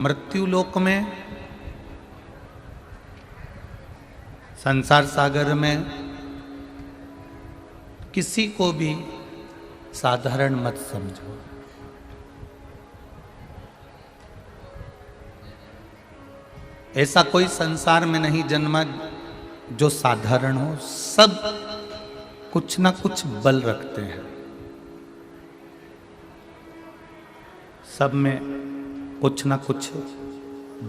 मृत्यु लोक में, संसार सागर में किसी को भी साधारण मत समझो। ऐसा कोई संसार में नहीं जन्मा जो साधारण हो। सब कुछ ना कुछ बल रखते हैं, सब में कुछ ना कुछ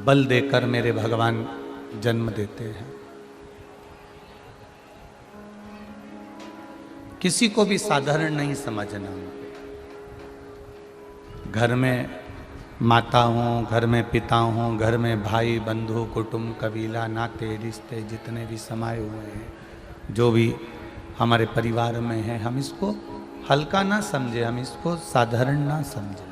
बल देकर मेरे भगवान जन्म देते हैं। किसी को भी साधारण नहीं समझना। घर में माता हूँ, घर में पिता हूँ, घर में भाई बंधु कुटुंब कबीला नाते रिश्ते जितने भी समाये हुए हैं, जो भी हमारे परिवार में हैं, हम इसको हल्का ना समझे, हम इसको साधारण ना समझे।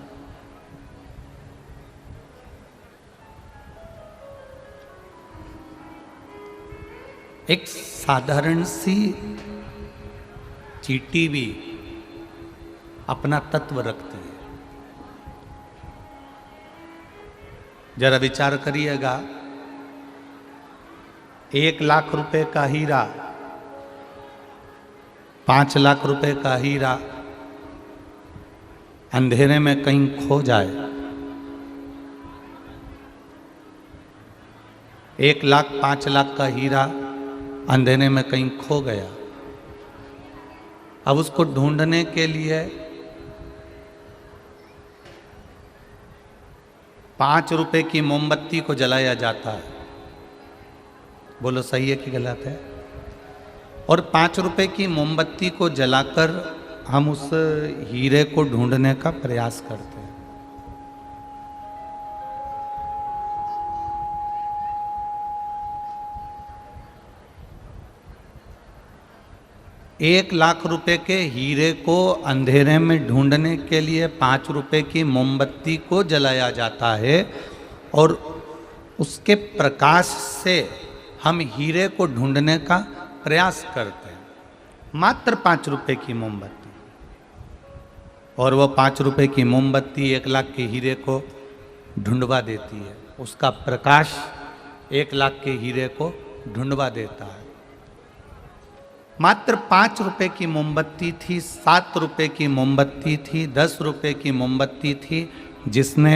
एक साधारण सी चींटी भी अपना तत्व रखती है। जरा विचार करिएगा, 1 लाख रुपए का हीरा, 5 लाख रुपए का हीरा अंधेरे में कहीं खो जाए, 1 लाख 5 लाख का हीरा अंधेरे में कहीं खो गया। अब उसको ढूंढने के लिए 5 रुपए की मोमबत्ती को जलाया जाता है। बोलो सही है कि गलत है? और 5 रुपए की मोमबत्ती को जलाकर हम उस हीरे को ढूंढने का प्रयास करते हैं। एक लाख रुपए के हीरे को अंधेरे में ढूंढने के लिए 5 रुपए की मोमबत्ती को जलाया जाता है और उसके प्रकाश से हम हीरे को ढूंढने का प्रयास करते हैं। मात्र 5 रुपए की मोमबत्ती, और वो 5 रुपए की मोमबत्ती 1 लाख के हीरे को ढूंढवा देती है। उसका प्रकाश 1 लाख के हीरे को ढूंढवा देता है। मात्र 5 रुपए की मोमबत्ती थी, 7 रुपए की मोमबत्ती थी, 10 रुपए की मोमबत्ती थी, जिसने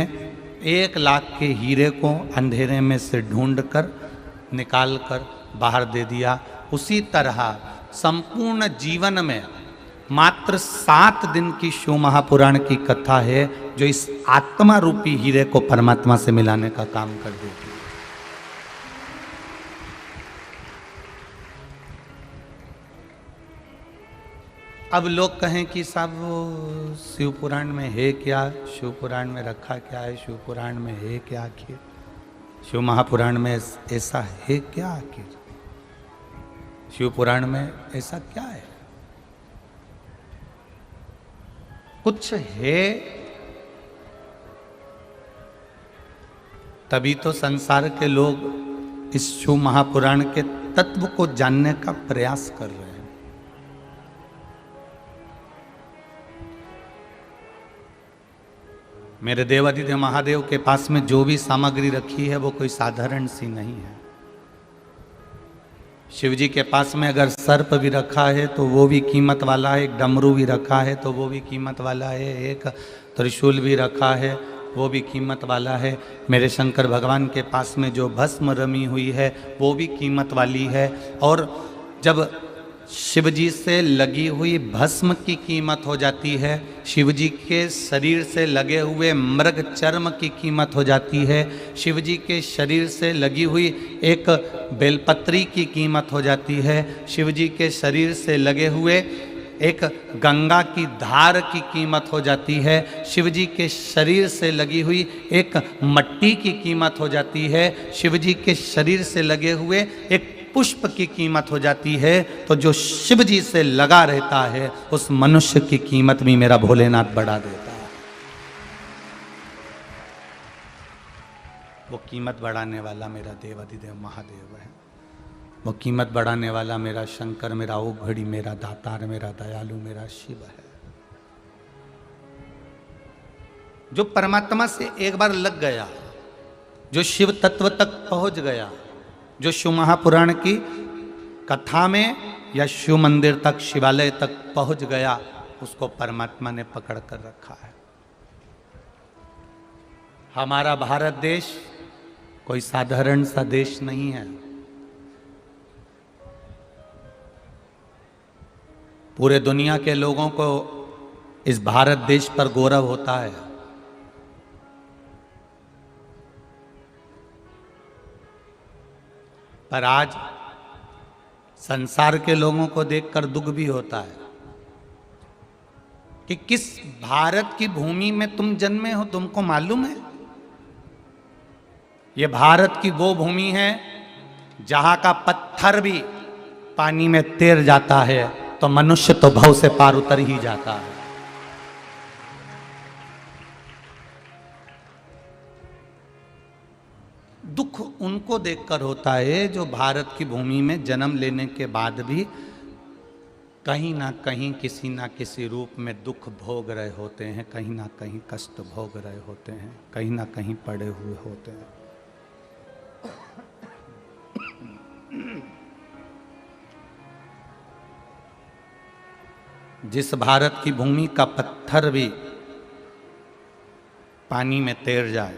1 लाख के हीरे को अंधेरे में से ढूंढकर निकाल कर बाहर दे दिया। उसी तरह संपूर्ण जीवन में मात्र 7 दिन की शिव महापुराण की कथा है जो इस आत्मा रूपी हीरे को परमात्मा से मिलाने का काम कर देती है। अब लोग कहें कि साहब वो शिव पुराण में है क्या, शिव पुराण में रखा क्या है, शिव पुराण में है क्या आखिर, शिव महापुराण में ऐसा है क्या आखिर, शिव पुराण में ऐसा क्या है? कुछ है तभी तो संसार के लोग इस शिव महापुराण के तत्व को जानने का प्रयास कर रहे हैं। मेरे देवादिदेव महादेव के पास में जो भी सामग्री रखी है वो कोई साधारण सी नहीं है। शिव जी के पास में अगर सर्प भी रखा है तो वो भी कीमत वाला है, एक डमरू भी रखा है तो वो भी कीमत वाला है, एक त्रिशूल भी रखा है वो भी कीमत वाला है। मेरे शंकर भगवान के पास में जो भस्म रमी हुई है वो भी कीमत वाली है। और जब शिव जी से लगी हुई भस्म की कीमत हो जाती है, शिव जी के शरीर से लगे हुए मृग चर्म की कीमत हो जाती है, शिव जी के शरीर से लगी हुई एक बेलपत्री की कीमत हो जाती है, शिव जी के शरीर से लगे हुए एक गंगा की धार की कीमत हो जाती है, शिव जी के शरीर से लगी हुई एक मट्टी की कीमत हो जाती है, शिव जी के शरीर से लगे हुए एक पुष्प की कीमत हो जाती है। तो जो शिव जी से लगा रहता है उस मनुष्य की कीमत भी मेरा भोलेनाथ बढ़ा देता है। वो कीमत बढ़ाने वाला मेरा देवादिदेव महादेव है, वो कीमत बढ़ाने वाला मेरा शंकर, मेरा ओघड़ी, मेरा दातार, मेरा दयालु, मेरा शिव है। जो परमात्मा से एक बार लग गया जो शिव तत्व तक पहुंच गया, जो शिव महापुराण की कथा में या शिव मंदिर तक, शिवालय तक पहुंच गया, उसको परमात्मा ने पकड़ कर रखा है। हमारा भारत देश कोई साधारण सा देश नहीं है। पूरे दुनिया के लोगों को इस भारत देश पर गौरव होता है। पर आज संसार के लोगों को देखकर दुख भी होता है कि किस भारत की भूमि में तुम जन्मे हो, तुमको मालूम है? ये भारत की वो भूमि है जहां का पत्थर भी पानी में तैर जाता है तो मनुष्य तो भव से पार उतर ही जाता है। दुख उनको देखकर होता है जो भारत की भूमि में जन्म लेने के बाद भी कहीं ना कहीं किसी ना किसी रूप में दुख भोग रहे होते हैं, कहीं ना कहीं कष्ट भोग रहे होते हैं, कहीं ना कहीं पड़े हुए होते हैं। जिस भारत की भूमि का पत्थर भी पानी में तैर जाए,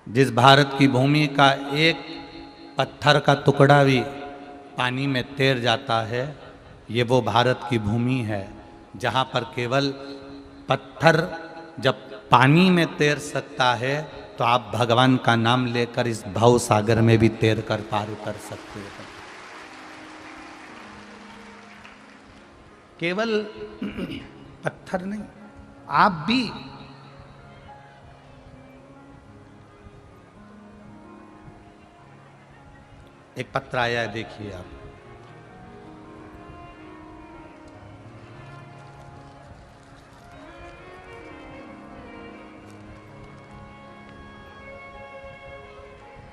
जिस भारत की भूमि का एक पत्थर का टुकड़ा भी पानी में तैर जाता है, ये वो भारत की भूमि है जहाँ पर केवल पत्थर जब पानी में तैर सकता है तो आप भगवान का नाम लेकर इस भव सागर में भी तैर कर पार उतर सकते हैं। केवल पत्थर नहीं, आप भी। एक पत्र आया है, देखिए आप।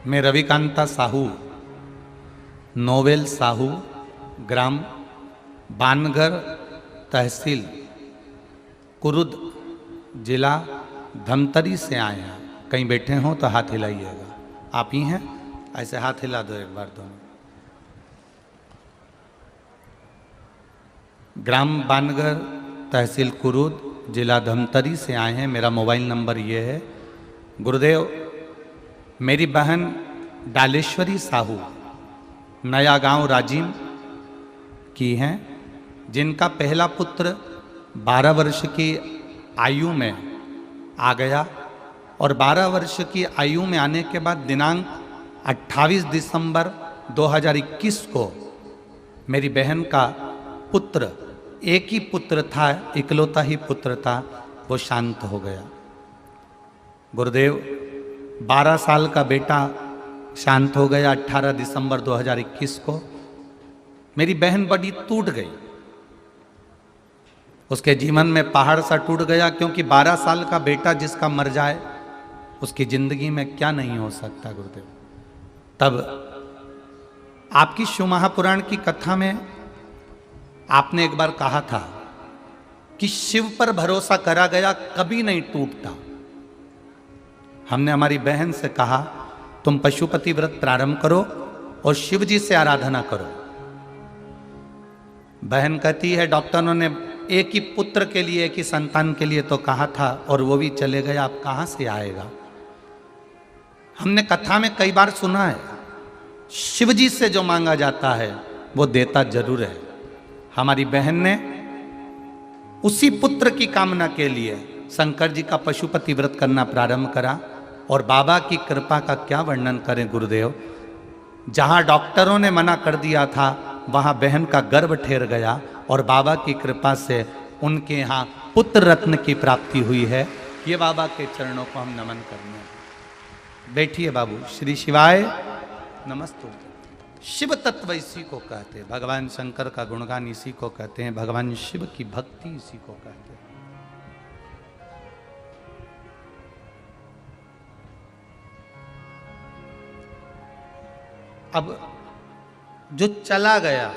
मैं रविकांता साहू, नोवेल साहू, ग्राम बानगर, तहसील कुरुद, जिला धमतरी से आए हैं। कहीं बैठे हों तो हाथ हिलाइएगा। आप ही हैं? ऐसे हाथ हिला दो एक बार दोनों। ग्राम बानगर, तहसील कुरुद, जिला धमतरी से आए हैं। मेरा मोबाइल नंबर ये है। गुरुदेव, मेरी बहन डालेश्वरी साहू नया गांव राजीव की हैं, जिनका पहला पुत्र 12 वर्ष की आयु में आ गया और 12 वर्ष की आयु में आने के बाद दिनांक 28 दिसंबर 2021 को मेरी बहन का पुत्र, एक ही पुत्र था, इकलौता ही पुत्र था, वो शांत हो गया। गुरुदेव, 12 साल का बेटा शांत हो गया 18 दिसंबर 2021 को। मेरी बहन बड़ी टूट गई, उसके जीवन में पहाड़ सा टूट गया, क्योंकि 12 साल का बेटा जिसका मर जाए उसकी जिंदगी में क्या नहीं हो सकता। गुरुदेव, तब आपकी शिव महापुराण की कथा में आपने एक बार कहा था कि शिव पर भरोसा करा गया कभी नहीं टूटता। हमने हमारी बहन से कहा, तुम पशुपति व्रत प्रारंभ करो और शिव जी से आराधना करो। बहन कहती है, डॉक्टरों ने एक ही पुत्र के लिए, एक ही संतान के लिए तो कहा था और वो भी चले गए, आप कहां से आएगा। हमने कथा में कई बार सुना है, शिव जी से जो मांगा जाता है वो देता जरूर है। हमारी बहन ने उसी पुत्र की कामना के लिए शंकर जी का पशुपति व्रत करना प्रारंभ करा और बाबा की कृपा का क्या वर्णन करें गुरुदेव। जहां डॉक्टरों ने मना कर दिया था वहां बहन का गर्भ ठहर गया और बाबा की कृपा से उनके यहाँ पुत्र रत्न की प्राप्ति हुई है। ये बाबा के चरणों को हम नमन करने। बैठिए बाबू। श्री शिवाय नमस्तु। शिव तत्व इसी को कहते हैं, भगवान शंकर का गुणगान इसी को कहते हैं, भगवान शिव की भक्ति इसी को कहते हैं। अब जो चला गया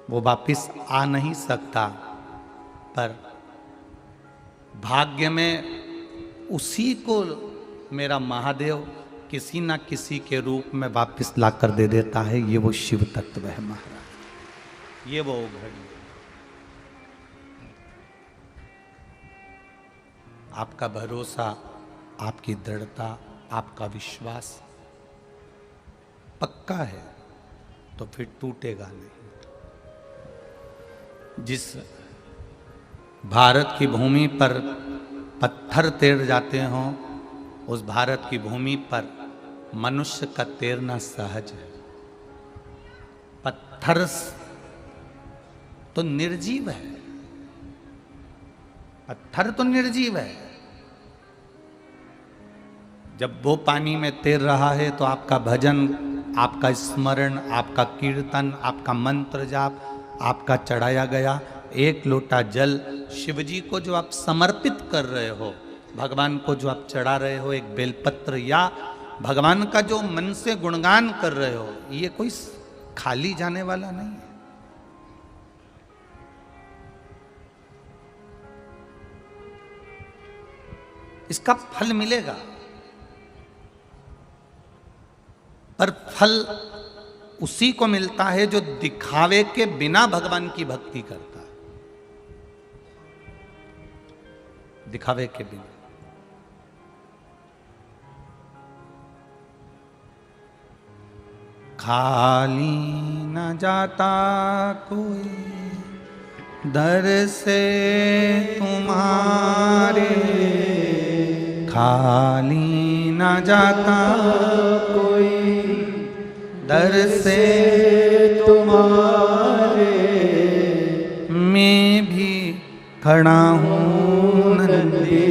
वो वापिस आ नहीं सकता, पर भाग्य में उसी को मेरा महादेव किसी ना किसी के रूप में वापस ला कर दे देता है। ये वो शिव तत्व है महाराज, ये वो घड़ी। आपका भरोसा, आपकी दृढ़ता, आपका विश्वास पक्का है तो फिर टूटेगा नहीं। जिस भारत की भूमि पर पत्थर तैर जाते हों, उस भारत की भूमि पर मनुष्य का तैरना सहज है। पत्थर तो निर्जीव है, पत्थर तो निर्जीव है। जब वो पानी में तैर रहा है तो आपका भजन, आपका स्मरण, आपका कीर्तन, आपका मंत्र जाप, आपका चढ़ाया गया एक लोटा जल शिवजी को जो आप समर्पित कर रहे हो, भगवान को जो आप चढ़ा रहे हो, एक बेलपत्र या भगवान का जो मन से गुणगान कर रहे हो, ये कोई खाली जाने वाला नहीं है। इसका फल मिलेगा, पर फल उसी को मिलता है जो दिखावे के बिना भगवान की भक्ति करता है। दिखावे के बिना। खाली न जाता कोई दर से तुम्हारे, खाली न जाता कोई दर से तुम्हारे, मैं भी खड़ा हूँ नंदी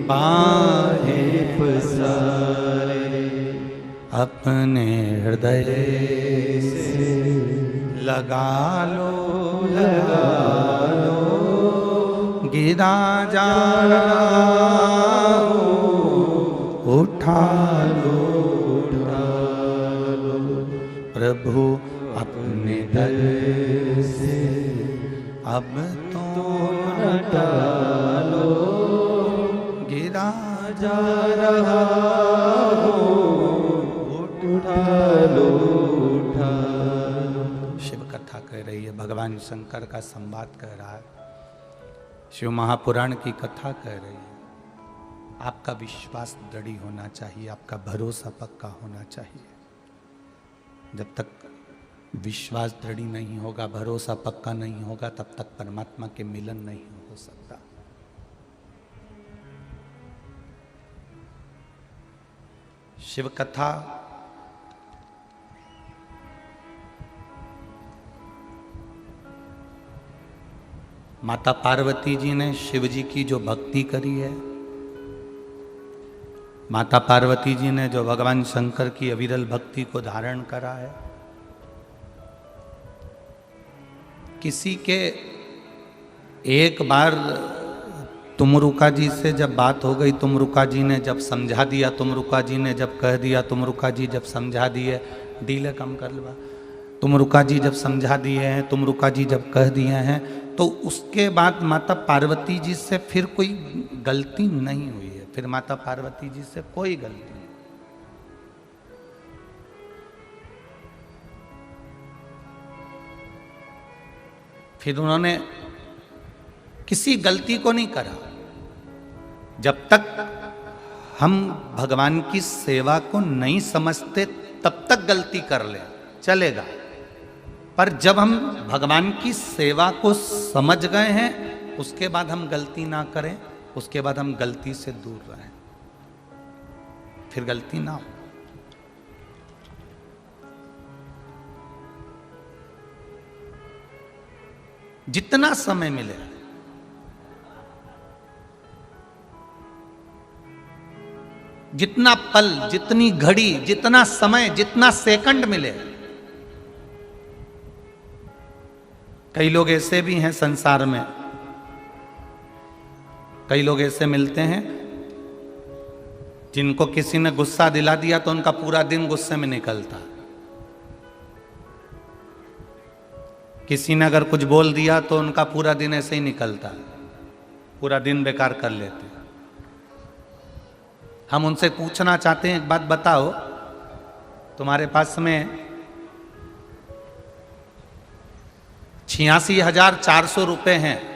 बाहे पसारे, अपने हृदय से लगा लो, लगा लो, गिरा जा रहा हो, उठा लो, उठा लो, प्रभु अपने दर से अब तो हटा लो, गिरा जा रहा हो, उठा लो, उठा लो। शिव कथा कह रही है, भगवान शंकर का संवाद कह रहा है, शिव महापुराण की कथा कह रही है। आपका विश्वास दृढ़ होना चाहिए, आपका भरोसा पक्का होना चाहिए। जब तक विश्वास दृढ़ नहीं होगा, भरोसा पक्का नहीं होगा, तब तक परमात्मा के मिलन नहीं हो सकता। शिव कथा माता पार्वती जी ने शिव जी की जो भक्ति करी है, माता पार्वती जी ने जो भगवान शंकर की अविरल भक्ति को धारण करा है, किसी के एक बार तुमरुका जी से जब बात हो गई, तुमरुका जी ने जब समझा दिया, तुमरुका जी ने जब कह दिया, तुमरुका जी जब समझा दिए, डीले कम कर लवा, तुमरुका जी जब समझा दिए हैं, तुमरुका जी जब कह दिए हैं, तो उसके बाद माता पार्वती जी से फिर कोई गलती नहीं हुई है। फिर माता पार्वती जी से कोई गलती नहीं। फिर उन्होंने किसी गलती को नहीं करा। जब तक हम भगवान की सेवा को नहीं समझते तब तक गलती कर ले चलेगा, पर जब हम भगवान की सेवा को समझ गए हैं, उसके बाद हम गलती ना करें, उसके बाद हम गलती से दूर रहें, फिर गलती ना हो। जितना समय मिले, जितना पल, जितनी घड़ी, जितना समय, जितना सेकंड मिले। कई लोग ऐसे भी हैं संसार में, कई लोग ऐसे मिलते हैं जिनको किसी ने गुस्सा दिला दिया तो उनका पूरा दिन गुस्से में निकलता। किसी ने अगर कुछ बोल दिया तो उनका पूरा दिन ऐसे ही निकलता, पूरा दिन बेकार कर लेते। हम उनसे पूछना चाहते हैं, एक बात बताओ, तुम्हारे पास में 86,400 रुपए हैं,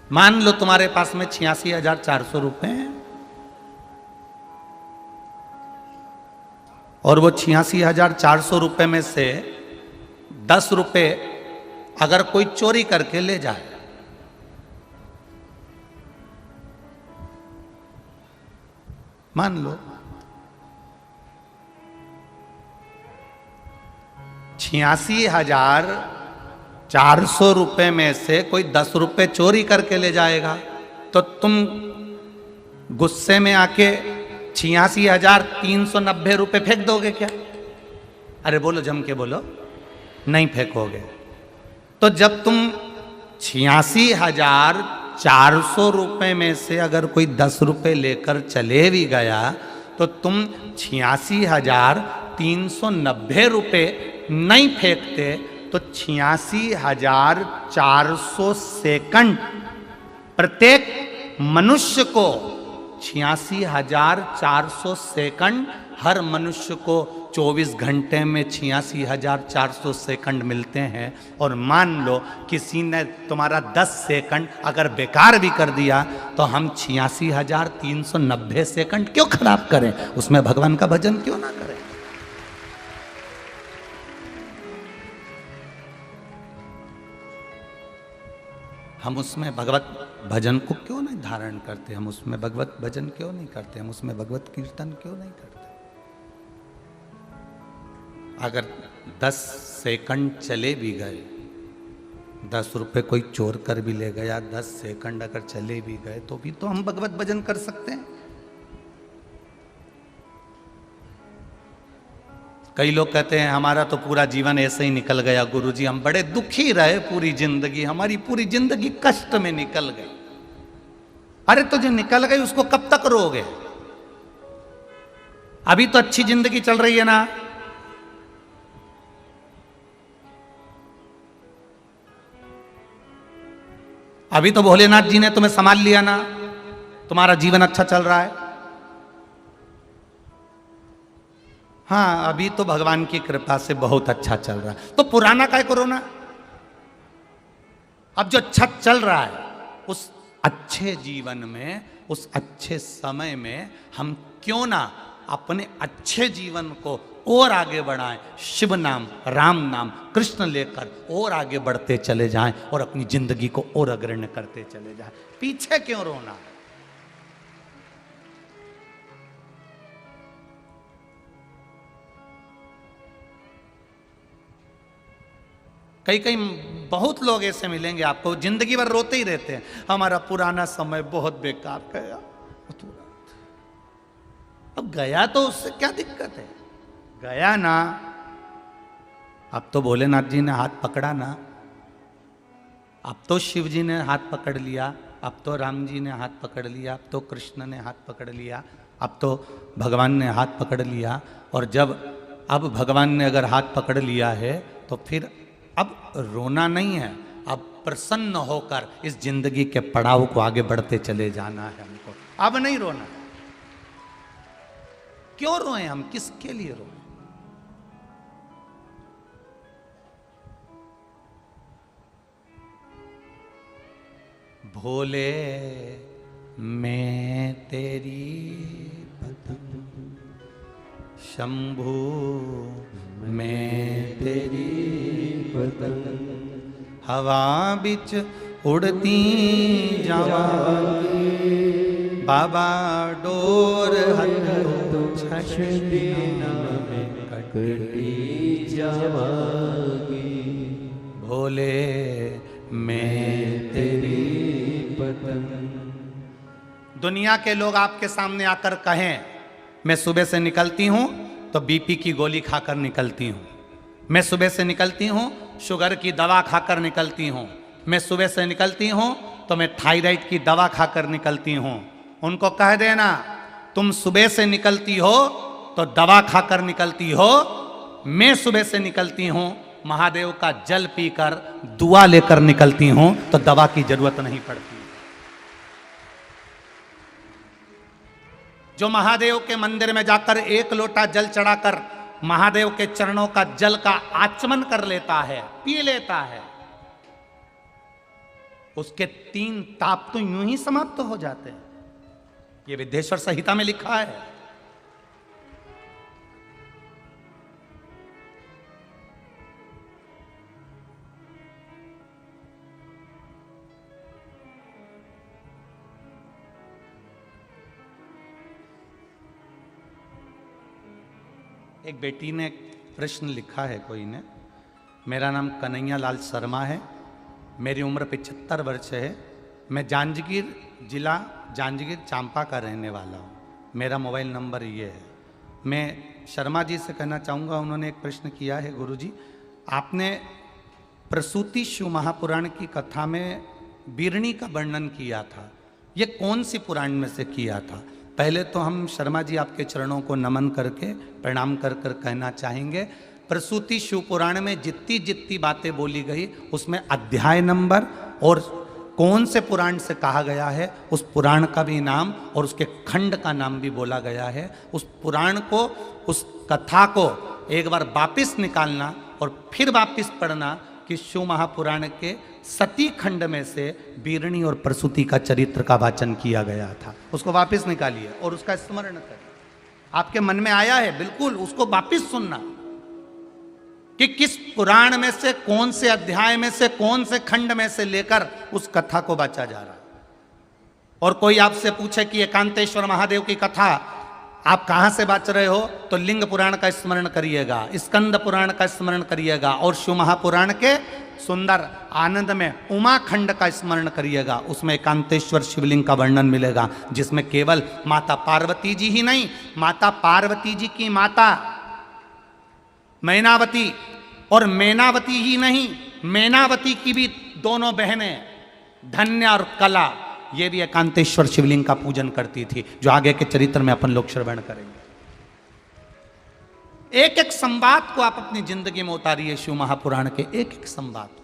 मान लो तुम्हारे पास में 86,400 रुपए हैं, और वो 86,400 रुपए में से 10 रुपए अगर कोई चोरी करके ले जाए, मान लो 86,400 रुपए में से कोई 10 रुपए चोरी करके ले जाएगा, तो तुम गुस्से में आके 86,390 रुपए फेंक दोगे क्या? अरे बोलो, जम के बोलो, नहीं फेंकोगे। तो जब तुम 86,400 रुपए में से अगर कोई 10 रुपए लेकर चले भी गया, तो तुम 86,390 रुपए नहीं फेंकते, तो 86,400 सेकंड प्रत्येक मनुष्य को 86,400 सेकंड, हर मनुष्य को 24 घंटे में 86,400 सेकंड मिलते हैं। और मान लो किसी ने तुम्हारा 10 सेकंड अगर बेकार भी कर दिया, तो हम 86,390 सेकंड क्यों खराब करें? उसमें भगवान का भजन क्यों ना करें? हम उसमें भगवत भजन को क्यों नहीं धारण करते? हम उसमें भगवत भजन क्यों नहीं करते? हम उसमें भगवत कीर्तन क्यों नहीं करते? अगर 10 सेकंड चले भी गए, 10 रुपए कोई चोर कर भी ले गया, 10 सेकंड अगर चले भी गए, तो भी तो हम भगवत भजन कर सकते हैं। कई लोग कहते हैं हमारा तो पूरा जीवन ऐसे ही निकल गया गुरुजी, हम बड़े दुखी रहे पूरी जिंदगी, हमारी पूरी जिंदगी कष्ट में निकल गई। अरे तो जो निकल गई उसको कब तक रोगे? अभी तो अच्छी जिंदगी चल रही है ना। अभी तो भोलेनाथ जी ने तुम्हें संभाल लिया ना, तुम्हारा जीवन अच्छा चल रहा है। हाँ, अभी तो भगवान की कृपा से बहुत अच्छा चल रहा है, तो पुराना काय करो ना। अब जो अच्छा चल रहा है, उस अच्छे जीवन में, उस अच्छे समय में हम क्यों ना अपने अच्छे जीवन को और आगे बढ़ाएं, शिव नाम, राम नाम, कृष्ण लेकर और आगे बढ़ते चले जाएं और अपनी जिंदगी को और अग्रणी करते चले जाएं। पीछे क्यों रोना? कई कई बहुत लोग ऐसे मिलेंगे आपको, जिंदगी भर रोते ही रहते हैं, हमारा पुराना समय बहुत बेकार गया। अब गया तो उससे क्या दिक्कत है? गया ना, अब तो भोलेनाथ जी ने हाथ पकड़ा ना, अब तो शिव जी ने हाथ पकड़ लिया, अब तो राम जी ने हाथ पकड़ लिया, अब तो कृष्ण ने हाथ पकड़ लिया, अब तो भगवान ने हाथ पकड़ लिया। और जब अब भगवान ने अगर हाथ पकड़ लिया है, तो फिर अब रोना नहीं है, अब प्रसन्न होकर इस जिंदगी के पड़ाव को आगे बढ़ते चले जाना है हमको। अब नहीं रोना। क्यों रोए हम? किसके लिए रोए? भोले मैं तेरी पतंग, शंभू मैं तेरी पतंग, हवा बिच उड़ती जावांगी, बाबा डोर हथों छछदी में कटती जावांगी। भोले मैं तेरी पतंग। दुनिया के लोग आपके सामने आकर कहें मैं सुबह से निकलती हूं तो बीपी की गोली खाकर निकलती हूं, मैं सुबह से निकलती हूं शुगर की दवा खाकर निकलती हूं, मैं सुबह से निकलती हूं तो मैं थायराइड की दवा खाकर निकलती हूं। उनको कह देना तुम सुबह से निकलती हो तो दवा खाकर निकलती हो, मैं सुबह से निकलती हूं महादेव का जल पीकर दुआ लेकर निकलती हूं, तो दवा की जरूरत नहीं पड़ती। जो महादेव के मंदिर में जाकर एक लोटा जल चढ़ाकर महादेव के चरणों का जल का आचमन कर लेता है, पी लेता है, उसके 3 ताप तो यूं ही समाप्त हो जाते हैं। यह विद्येश्वर संहिता में लिखा है। एक बेटी ने प्रश्न लिखा है कोई ने, मेरा नाम कन्हैया लाल शर्मा है, मेरी उम्र 75 वर्ष है, मैं जांजगीर जिला जांजगीर चांपा का रहने वाला हूँ, मेरा मोबाइल नंबर ये है। मैं शर्मा जी से कहना चाहूँगा, उन्होंने एक प्रश्न किया है, गुरुजी आपने प्रसूति शिव महापुराण की कथा में बीरणी का वर्णन किया था, ये कौन सी पुराण में से किया था? पहले तो हम शर्मा जी आपके चरणों को नमन करके प्रणाम कर कर कहना चाहेंगे, प्रसूति शिव पुराण में जितनी जितनी बातें बोली गई उसमें अध्याय नंबर और कौन से पुराण से कहा गया है उस पुराण का भी नाम और उसके खंड का नाम भी बोला गया है। उस पुराण को, उस कथा को एक बार वापिस निकालना और फिर वापिस पढ़ना कि शिव महापुराण के सती खंड में से बीरणी और प्रसूति का चरित्र का वाचन किया गया था, उसको वापस निकालिए और उसका स्मरण करिए। आपके मन में आया है, बिल्कुल उसको वापस सुनना कि किस पुराण में से, कौन से अध्याय में से, कौन से खंड में से लेकर उस कथा को बाचा जा रहा है। और कोई आपसे पूछे कि एकांतेश्वर महादेव की कथा आप कहां से बाच रहे हो, तो लिंग पुराण का स्मरण करिएगा, स्कंद पुराण का स्मरण करिएगा और शिव महापुराण के सुंदर आनंद में उमा खंड का स्मरण करिएगा। उसमें एकांतेश्वर शिवलिंग का वर्णन मिलेगा, जिसमें केवल माता पार्वती जी ही नहीं, माता पार्वती जी की माता मैनावती और मैनावती ही नहीं, मैनावती की भी दोनों बहनें धन्य और कला, ये भी एकांतेश्वर शिवलिंग का पूजन करती थी, जो आगे के चरित्र में अपन लोग श्रवण करेंगे। एक एक संवाद को आप अपनी जिंदगी में उतारिए, शिव महापुराण के एक एक संवाद को।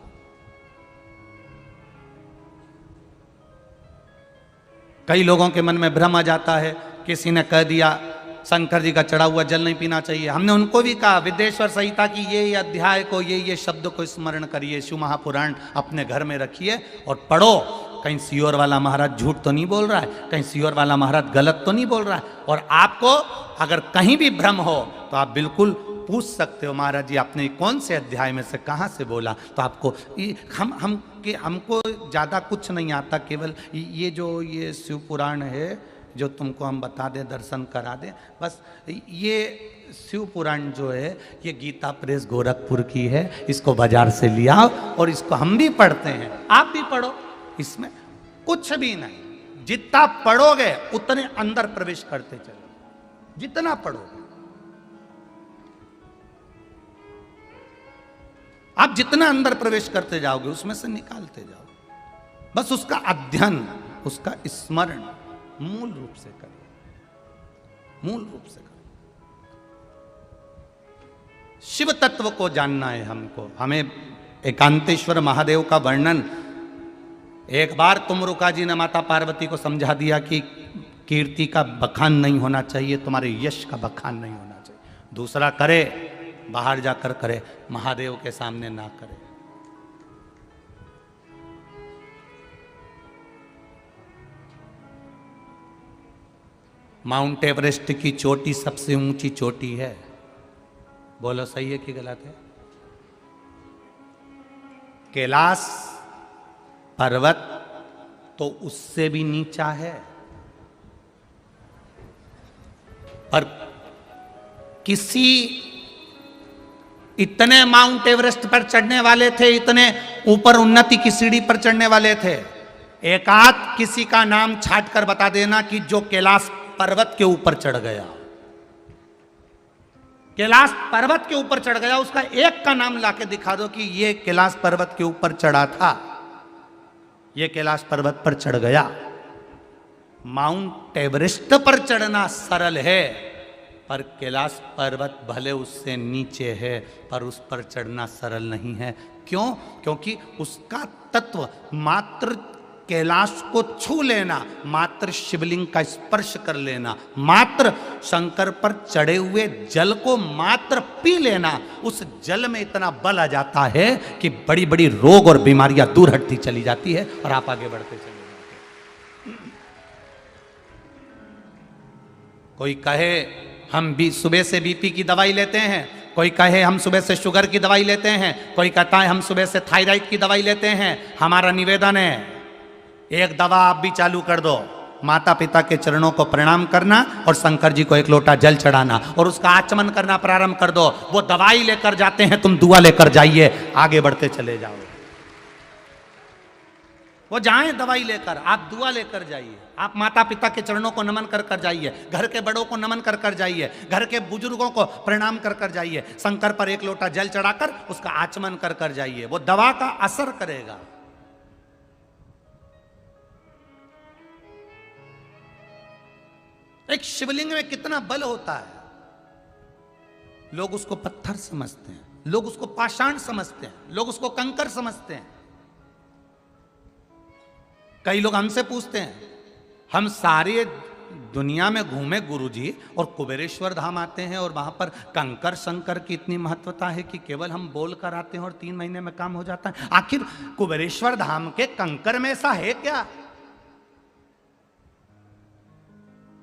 कई लोगों के मन में भ्रम आ जाता है, किसी ने कह दिया शंकर जी का चढ़ा हुआ जल नहीं पीना चाहिए, हमने उनको भी कहा विद्येश्वर संहिता की ये अध्याय को, ये शब्द को स्मरण करिए, शिव महापुराण अपने घर में रखिए और पढ़ो। कहीं सियोर वाला महाराज झूठ तो नहीं बोल रहा है, कहीं सियोर वाला महाराज गलत तो नहीं बोल रहा है। और आपको अगर कहीं भी भ्रम हो तो आप बिल्कुल पूछ सकते हो, महाराज जी आपने कौन से अध्याय में से कहाँ से बोला, तो आपको हमको ज़्यादा कुछ नहीं आता, केवल ये शिव पुराण है जो तुमको हम बता दें, दर्शन करा दें, बस। ये शिव पुराण जो है ये गीता प्रेस गोरखपुर की है, इसको बाजार से लिया और इसको हम भी पढ़ते हैं, आप भी पढ़ो, इसमें कुछ भी नहीं। जितना पढ़ोगे उतने अंदर प्रवेश करते चलो, जितना पढ़ोगे आप जितना अंदर प्रवेश करते जाओगे उसमें से निकालते जाओगे। बस उसका अध्ययन, उसका स्मरण मूल रूप से करें, मूल रूप से करें। शिव तत्व को जानना है हमको, हमें एकांतेश्वर महादेव का वर्णन। एक बार तुमरुका जी ने माता पार्वती को समझा दिया कि कीर्ति का बखान नहीं होना चाहिए, तुम्हारे यश का बखान नहीं होना चाहिए। दूसरा करे, बाहर जाकर करे, महादेव के सामने ना करे। माउंट एवरेस्ट की चोटी सबसे ऊंची चोटी है, बोलो सही है कि गलत है? कैलाश पर्वत तो उससे भी नीचा है, पर किसी इतने माउंट एवरेस्ट पर चढ़ने वाले थे, इतने ऊपर उन्नति की सीढ़ी पर चढ़ने वाले थे, एकाध किसी का नाम छाट कर बता देना कि जो कैलाश पर्वत के ऊपर चढ़ गया, कैलाश पर्वत के ऊपर चढ़ गया, उसका एक का नाम लाके दिखा दो कि ये कैलाश पर्वत के ऊपर चढ़ा था, ये कैलाश पर्वत पर चढ़ गया। माउंट एवरेस्ट पर चढ़ना सरल है, पर कैलाश पर्वत भले उससे नीचे है, पर उस पर चढ़ना सरल नहीं है। क्यों? क्योंकि उसका तत्व मात्र कैलाश को छू लेना, मात्र शिवलिंग का स्पर्श कर लेना, मात्र शंकर पर चढ़े हुए जल को मात्र पी लेना, उस जल में इतना बल आ जाता है कि बड़ी बड़ी रोग और बीमारियां दूर हटती चली जाती है और आप आगे बढ़ते चले जाते हैं। कोई कहे हम भी सुबह से बीपी की दवाई लेते हैं, कोई कहे हम सुबह से शुगर की दवाई लेते हैं, कोई कहता है हम सुबह से थायराइड की दवाई लेते हैं। हमारा निवेदन है, एक दवा आप भी चालू कर दो, माता पिता के चरणों को प्रणाम करना और शंकर जी को एक लोटा जल चढ़ाना और उसका आचमन करना प्रारंभ कर दो। वो दवाई लेकर जाते हैं, तुम दुआ लेकर जाइए, आगे बढ़ते चले जाओ। वो जाएं दवाई लेकर, आप दुआ लेकर जाइए, आप माता पिता के चरणों को नमन कर कर जाइए, घर के बड़ों को नमन कर कर जाइए, घर के बुजुर्गों को प्रणाम कर कर जाइए, शंकर पर एक लोटा जल चढ़ाकर उसका आचमन कर कर जाइए, वो दवा का असर करेगा। एक शिवलिंग में कितना बल होता है। लोग उसको पत्थर समझते हैं, लोग उसको पाषाण समझते हैं, लोग उसको कंकर समझते हैं। कई लोग हमसे पूछते हैं, हम सारे दुनिया में घूमे गुरुजी और कुबेरेश्वर धाम आते हैं और वहां पर कंकर शंकर की इतनी महत्वता है कि केवल हम बोल कर आते हैं और 3 महीने में काम हो जाता है। आखिर कुबेरेश्वर धाम के कंकर में ऐसा है क्या?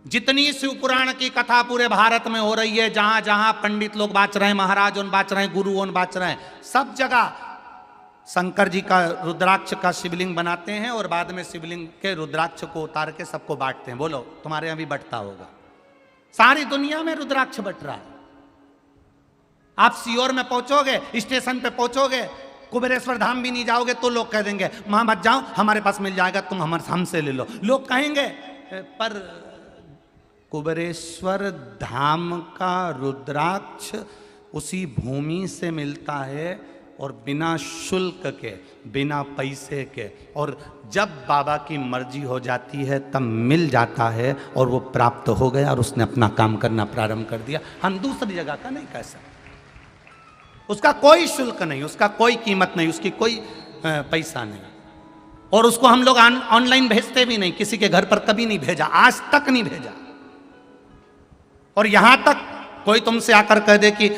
जितनी शिव पुराण की कथा पूरे भारत में हो रही है, जहां जहां पंडित लोग बाच रहे हैं, महाराज उन बाच रहे हैं, गुरु उन बाच रहे हैं, सब जगह शंकर जी का रुद्राक्ष का शिवलिंग बनाते हैं और बाद में शिवलिंग के रुद्राक्ष को उतार के सबको बांटते हैं। बोलो तुम्हारे यहां भी बंटता होगा? सारी दुनिया में रुद्राक्ष बंट रहा है। आप सीहोर में पहुंचोगे, स्टेशन पे पहुंचोगे, कुबेरेश्वर धाम भी नहीं जाओगे तो लोग कह देंगे वहां मत जाओ, हमारे पास मिल जाएगा, तुम हमसे ले लो। लोग कहेंगे पर कुबेरेश्वर धाम का रुद्राक्ष उसी भूमि से मिलता है और बिना शुल्क के, बिना पैसे के, और जब बाबा की मर्जी हो जाती है तब मिल जाता है और वो प्राप्त हो गया और उसने अपना काम करना प्रारंभ कर दिया। हम दूसरी जगह का नहीं कह सकते। उसका कोई शुल्क नहीं, उसका कोई कीमत नहीं, उसकी कोई पैसा नहीं, और उसको हम लोग ऑनलाइन भेजते भी नहीं, किसी के घर पर कभी नहीं भेजा, आज तक नहीं भेजा। और यहां तक कोई तुमसे आकर कह दे कि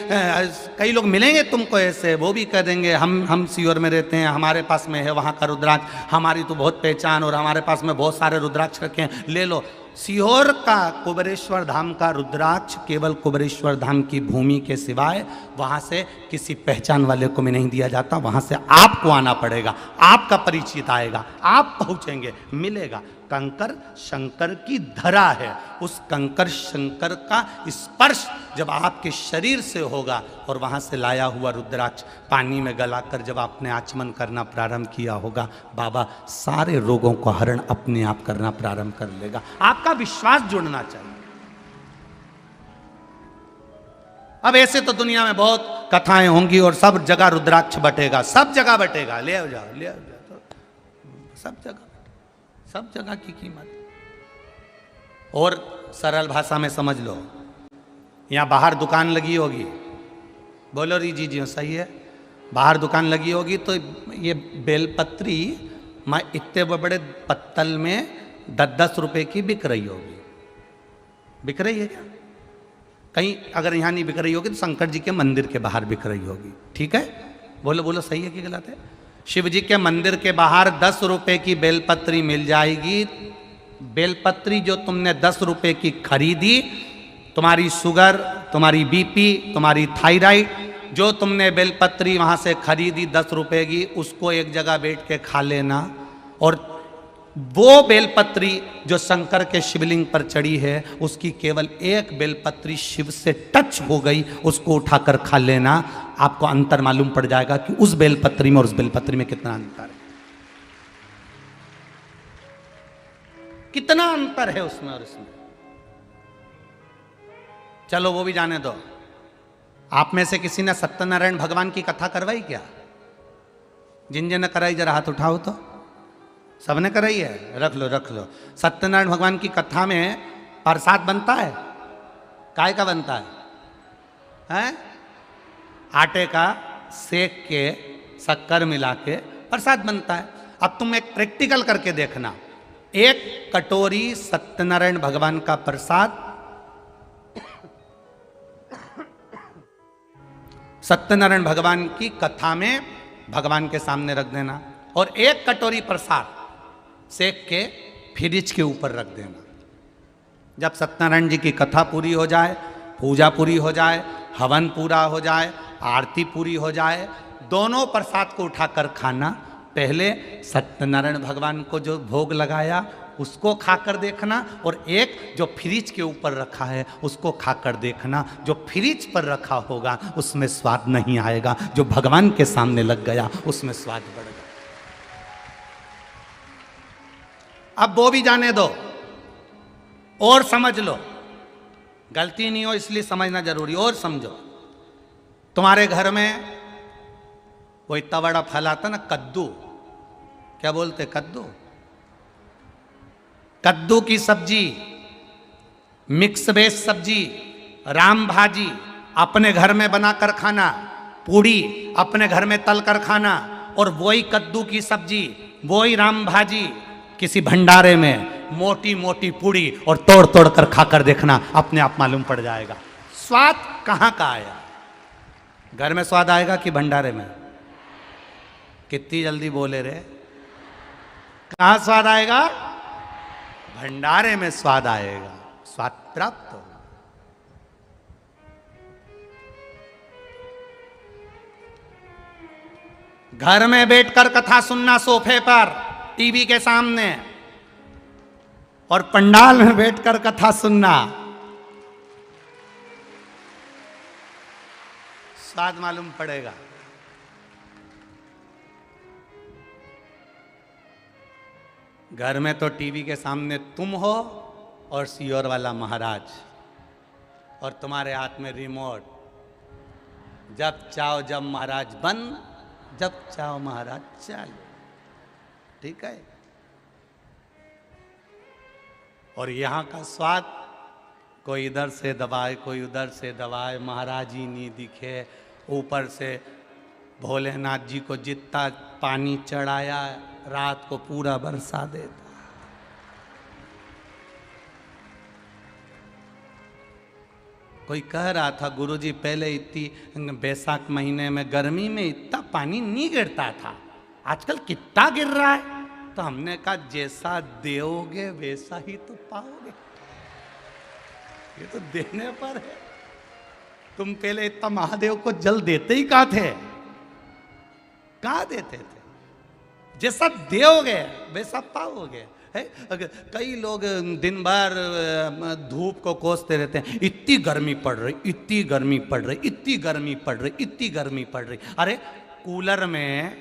कई लोग मिलेंगे तुमको ऐसे, वो भी कह देंगे हम सीहोर में रहते हैं, हमारे पास में है वहाँ का रुद्राक्ष, हमारी तो बहुत पहचान और हमारे पास में बहुत सारे रुद्राक्ष रखे हैं, ले लो। सीहोर का कुबेरेश्वर धाम का रुद्राक्ष केवल कुबेरेश्वर धाम की भूमि के सिवाय वहाँ से किसी पहचान वाले को भी नहीं दिया जाता। वहाँ से आपको आना पड़ेगा, आपका परिचित आएगा, आप पहुँचेंगे, मिलेगा। कंकर शंकर की धरा है, उस कंकर शंकर का स्पर्श जब आपके शरीर से होगा और वहाँ से लाया हुआ रुद्राक्ष पानी में गलाकर जब आपने आचमन करना प्रारंभ किया होगा, बाबा सारे रोगों को हरण अपने आप करना प्रारंभ कर लेगा। आपका विश्वास जुड़ना चाहिए। अब ऐसे तो दुनिया में बहुत कथाएं होंगी और सब जगह रुद्राक्ष बटेगा, सब जगह बटेगा, ले आओ जाओ, ले आओ जाओ, तो सब जगह, सब जगह की कीमत। और सरल भाषा में समझ लो, यहाँ बाहर दुकान लगी होगी, बोलो री जी जी सही है, बाहर दुकान लगी होगी तो ये बेलपत्री मैं इतने बड़े पत्तल में 10-10 रुपए की बिक रही होगी। बिक रही है क्या? कहीं अगर यहाँ नहीं बिक रही होगी तो शंकर जी के मंदिर के बाहर बिक रही होगी। ठीक है, बोलो बोलो सही है कि गलत है? शिव जी के मंदिर के बाहर 10 रुपए की बेलपत्री मिल जाएगी। बेलपत्री जो तुमने 10 रुपए की खरीदी, तुम्हारी शुगर, तुम्हारी बीपी, तुम्हारी थायराइड, जो तुमने बेलपत्री वहाँ से खरीदी 10 रुपए की, उसको एक जगह बैठ के खा लेना। और वो बेलपत्री जो शंकर के शिवलिंग पर चढ़ी है, उसकी केवल एक बेलपत्री शिव से टच हो गई, उसको उठाकर खा लेना। आपको अंतर मालूम पड़ जाएगा कि उस बेलपत्री में और उस बेलपत्री में कितना अंतर है, कितना अंतर है उसमें और इसमें। चलो वो भी जाने दो। आप में से किसी ने सत्यनारायण भगवान की कथा करवाई क्या? जिन जिन ने कराई जरा हाथ उठाओ तो। सबने कराई है? रख लो रख लो। सत्यनारायण भगवान की कथा में प्रसाद बनता है, काय का बनता है? आटे का सेक के शक्कर मिला के प्रसाद बनता है। अब तुम एक प्रैक्टिकल करके देखना। एक कटोरी सत्यनारायण भगवान का प्रसाद सत्यनारायण भगवान की कथा में भगवान के सामने रख देना और एक कटोरी प्रसाद सेक के फ्रिज के ऊपर रख देना। जब सत्यनारायण जी की कथा पूरी हो जाए, पूजा पूरी हो जाए, हवन पूरा हो जाए, आरती पूरी हो जाए, दोनों प्रसाद को उठाकर खाना। पहले सत्यनारायण भगवान को जो भोग लगाया उसको खाकर देखना और एक जो फ्रिज के ऊपर रखा है उसको खाकर देखना। जो फ्रिज पर रखा होगा उसमें स्वाद नहीं आएगा, जो भगवान के सामने लग गया उसमें स्वाद बढ़ गया। अब वो भी जाने दो और समझ लो, गलती नहीं हो इसलिए समझना जरूरी। और समझो, तुम्हारे घर में वो इतना बड़ा फल आता ना, कद्दू, क्या बोलते, कद्दू, कद्दू की सब्जी, मिक्स वेज सब्जी, राम भाजी अपने घर में बनाकर खाना, पूड़ी अपने घर में तल कर खाना, और वही कद्दू की सब्जी, वही राम भाजी किसी भंडारे में मोटी मोटी पूड़ी और तोड़ तोड़ कर खाकर देखना, अपने आप मालूम पड़ जाएगा स्वाद कहां का आया। घर में स्वाद आएगा कि भंडारे में? कितनी जल्दी बोले रे, कहां स्वाद आएगा? भंडारे में स्वाद आएगा, स्वाद प्राप्त होगा। घर में बैठकर कथा सुनना सोफे पर, टीवी के सामने, और पंडाल में बैठकर कथा सुनना, स्वाद मालूम पड़ेगा। घर में तो टीवी के सामने तुम हो और सियोर वाला महाराज, और तुम्हारे हाथ में रिमोट, जब चाहो जब महाराज बंद, जब चाहो महाराज चालू, ठीक है। और यहाँ का स्वाद कोई इधर से दबाए कोई उधर से दबाए, महाराज ही नहीं दिखे, ऊपर से भोलेनाथ जी को जितना पानी चढ़ाया रात को पूरा बरसा देता। कोई कह रहा था गुरुजी पहले इतनी बैसाख महीने में गर्मी में इतना पानी नहीं गिरता था, आजकल कितना गिर रहा है। तो हमने कहा जैसा दोगे वैसा ही तो पाओगे, ये तो देने पर है। तुम पहले इतना महादेव को जल देते ही कहाँ थे, कहाँ देते थे? जैसा दोगे वैसा पाओगे। है कई लोग दिन भर धूप को कोसते रहते हैं, इतनी गर्मी पड़ रही, इतनी गर्मी पड़ रही, इतनी गर्मी पड़ रही, इतनी गर्मी पड़ रही। अरे कूलर में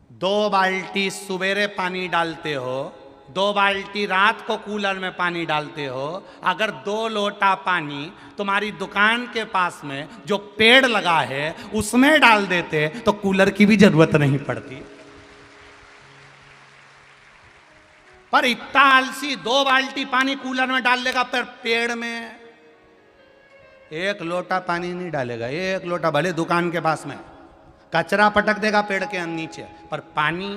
2 बाल्टी सुबेरे पानी डालते हो, 2 बाल्टी रात को कूलर में पानी डालते हो। अगर 2 लोटा पानी तुम्हारी दुकान के पास में जो पेड़ लगा है उसमें डाल देते तो कूलर की भी जरूरत नहीं पड़ती। पर इतना आलसी 2 बाल्टी पानी कूलर में डाल लेगा, पर पेड़ में 1 लोटा पानी नहीं डालेगा। 1 लोटा भले दुकान के पास में, कचरा पटक देगा पेड़ के नीचे, पर पानी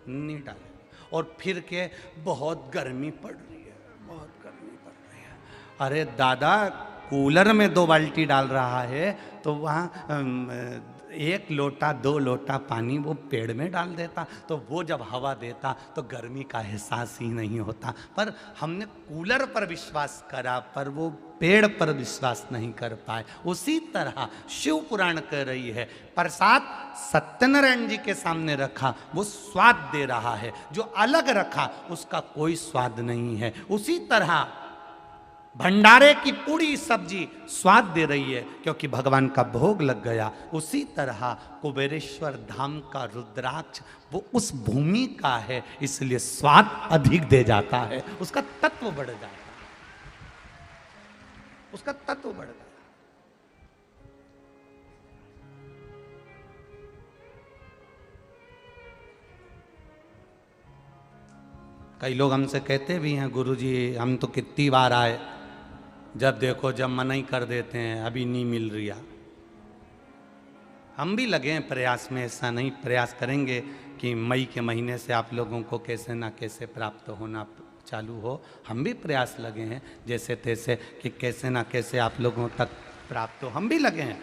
नहीं डालेगा। और फिर के बहुत गर्मी पड़ रही है, बहुत गर्मी पड़ रही है। अरे दादा कूलर में 2 बाल्टी डाल रहा है तो वहाँ 1 लोटा 2 लोटा पानी वो पेड़ में डाल देता, तो वो जब हवा देता तो गर्मी का एहसास ही नहीं होता। पर हमने कूलर पर विश्वास करा, पर वो पेड़ पर विश्वास नहीं कर पाए। उसी तरह शिव पुराण कह रही है, प्रसाद सत्यनारायण जी के सामने रखा वो स्वाद दे रहा है, जो अलग रखा उसका कोई स्वाद नहीं है। उसी तरह भंडारे की पूरी सब्जी स्वाद दे रही है क्योंकि भगवान का भोग लग गया। उसी तरह कुबेरेश्वर धाम का रुद्राक्ष वो उस भूमि का है, इसलिए स्वाद अधिक दे जाता है, उसका तत्व बढ़ जाता है, उसका तत्व बढ़ जाता है। कई लोग हमसे कहते भी हैं गुरुजी हम तो कितनी बार आए, जब देखो जब मना ही कर देते हैं, अभी नहीं मिल रही। हम भी लगे हैं प्रयास में, ऐसा नहीं प्रयास करेंगे कि मई के महीने से आप लोगों को कैसे ना कैसे प्राप्त होना चालू हो। हम भी प्रयास लगे हैं जैसे तैसे कि कैसे ना कैसे आप लोगों तक प्राप्त हो। हम भी लगे हैं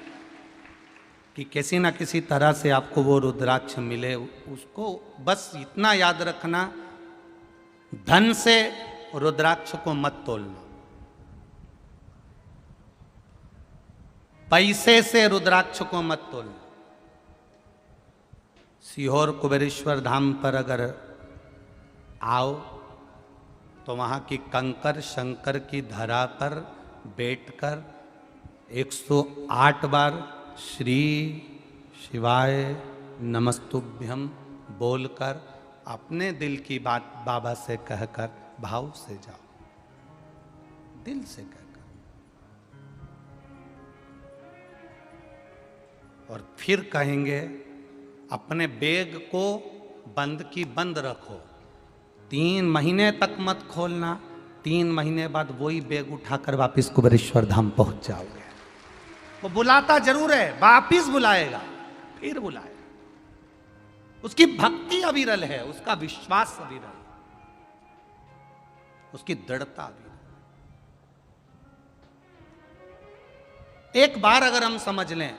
कि किसी ना किसी तरह से आपको वो रुद्राक्ष मिले। उसको बस इतना याद रखना, धन से रुद्राक्ष को मत तोलना, पैसे से रुद्राक्ष को मत तोलना। सीहोर कुबेरेश्वर धाम पर अगर आओ तो वहाँ की कंकर शंकर की धरा पर बैठकर 108 बार श्री शिवाय नमस्तुभ्यम बोलकर अपने दिल की बात बाबा से कहकर भाव से जाओ, दिल से कहकर, और फिर कहेंगे अपने बैग को बंद की बंद रखो, 3 महीने तक मत खोलना। 3 महीने बाद वही बैग उठाकर वापिस कुबेरेश्वर धाम पहुंच जाओगे। वो बुलाता जरूर है, वापिस बुलाएगा, फिर बुलाएगा। उसकी भक्ति अविरल है, उसका विश्वास अविरल है, उसकी दृढ़ता अविरल। एक बार अगर हम समझ लें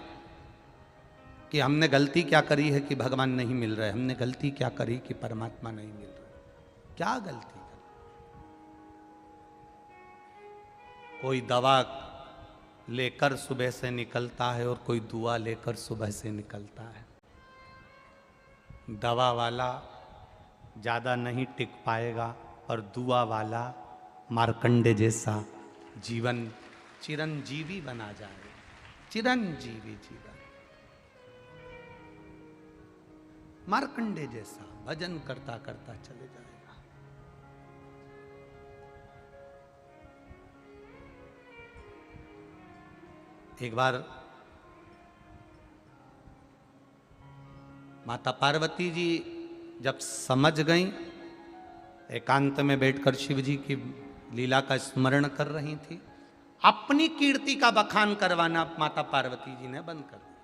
कि हमने गलती क्या करी है कि भगवान नहीं मिल रहे, हमने गलती क्या करी कि परमात्मा नहीं मिल रहे, क्या गलती करी? कोई दवा लेकर सुबह से निकलता है और कोई दुआ लेकर सुबह से निकलता है। दवा वाला ज़्यादा नहीं टिक पाएगा और दुआ वाला मार्कंडे जैसा जीवन चिरंजीवी बना जाएगा, चिरंजीवी जीवन, मार्कंडे जैसा भजन करता करता चले जाएगा। एक बार माता पार्वती जी जब समझ गईं, एकांत में बैठकर शिव जी की लीला का स्मरण कर रही थी, अपनी कीर्ति का बखान करवाना माता पार्वती जी ने बंद कर दिया।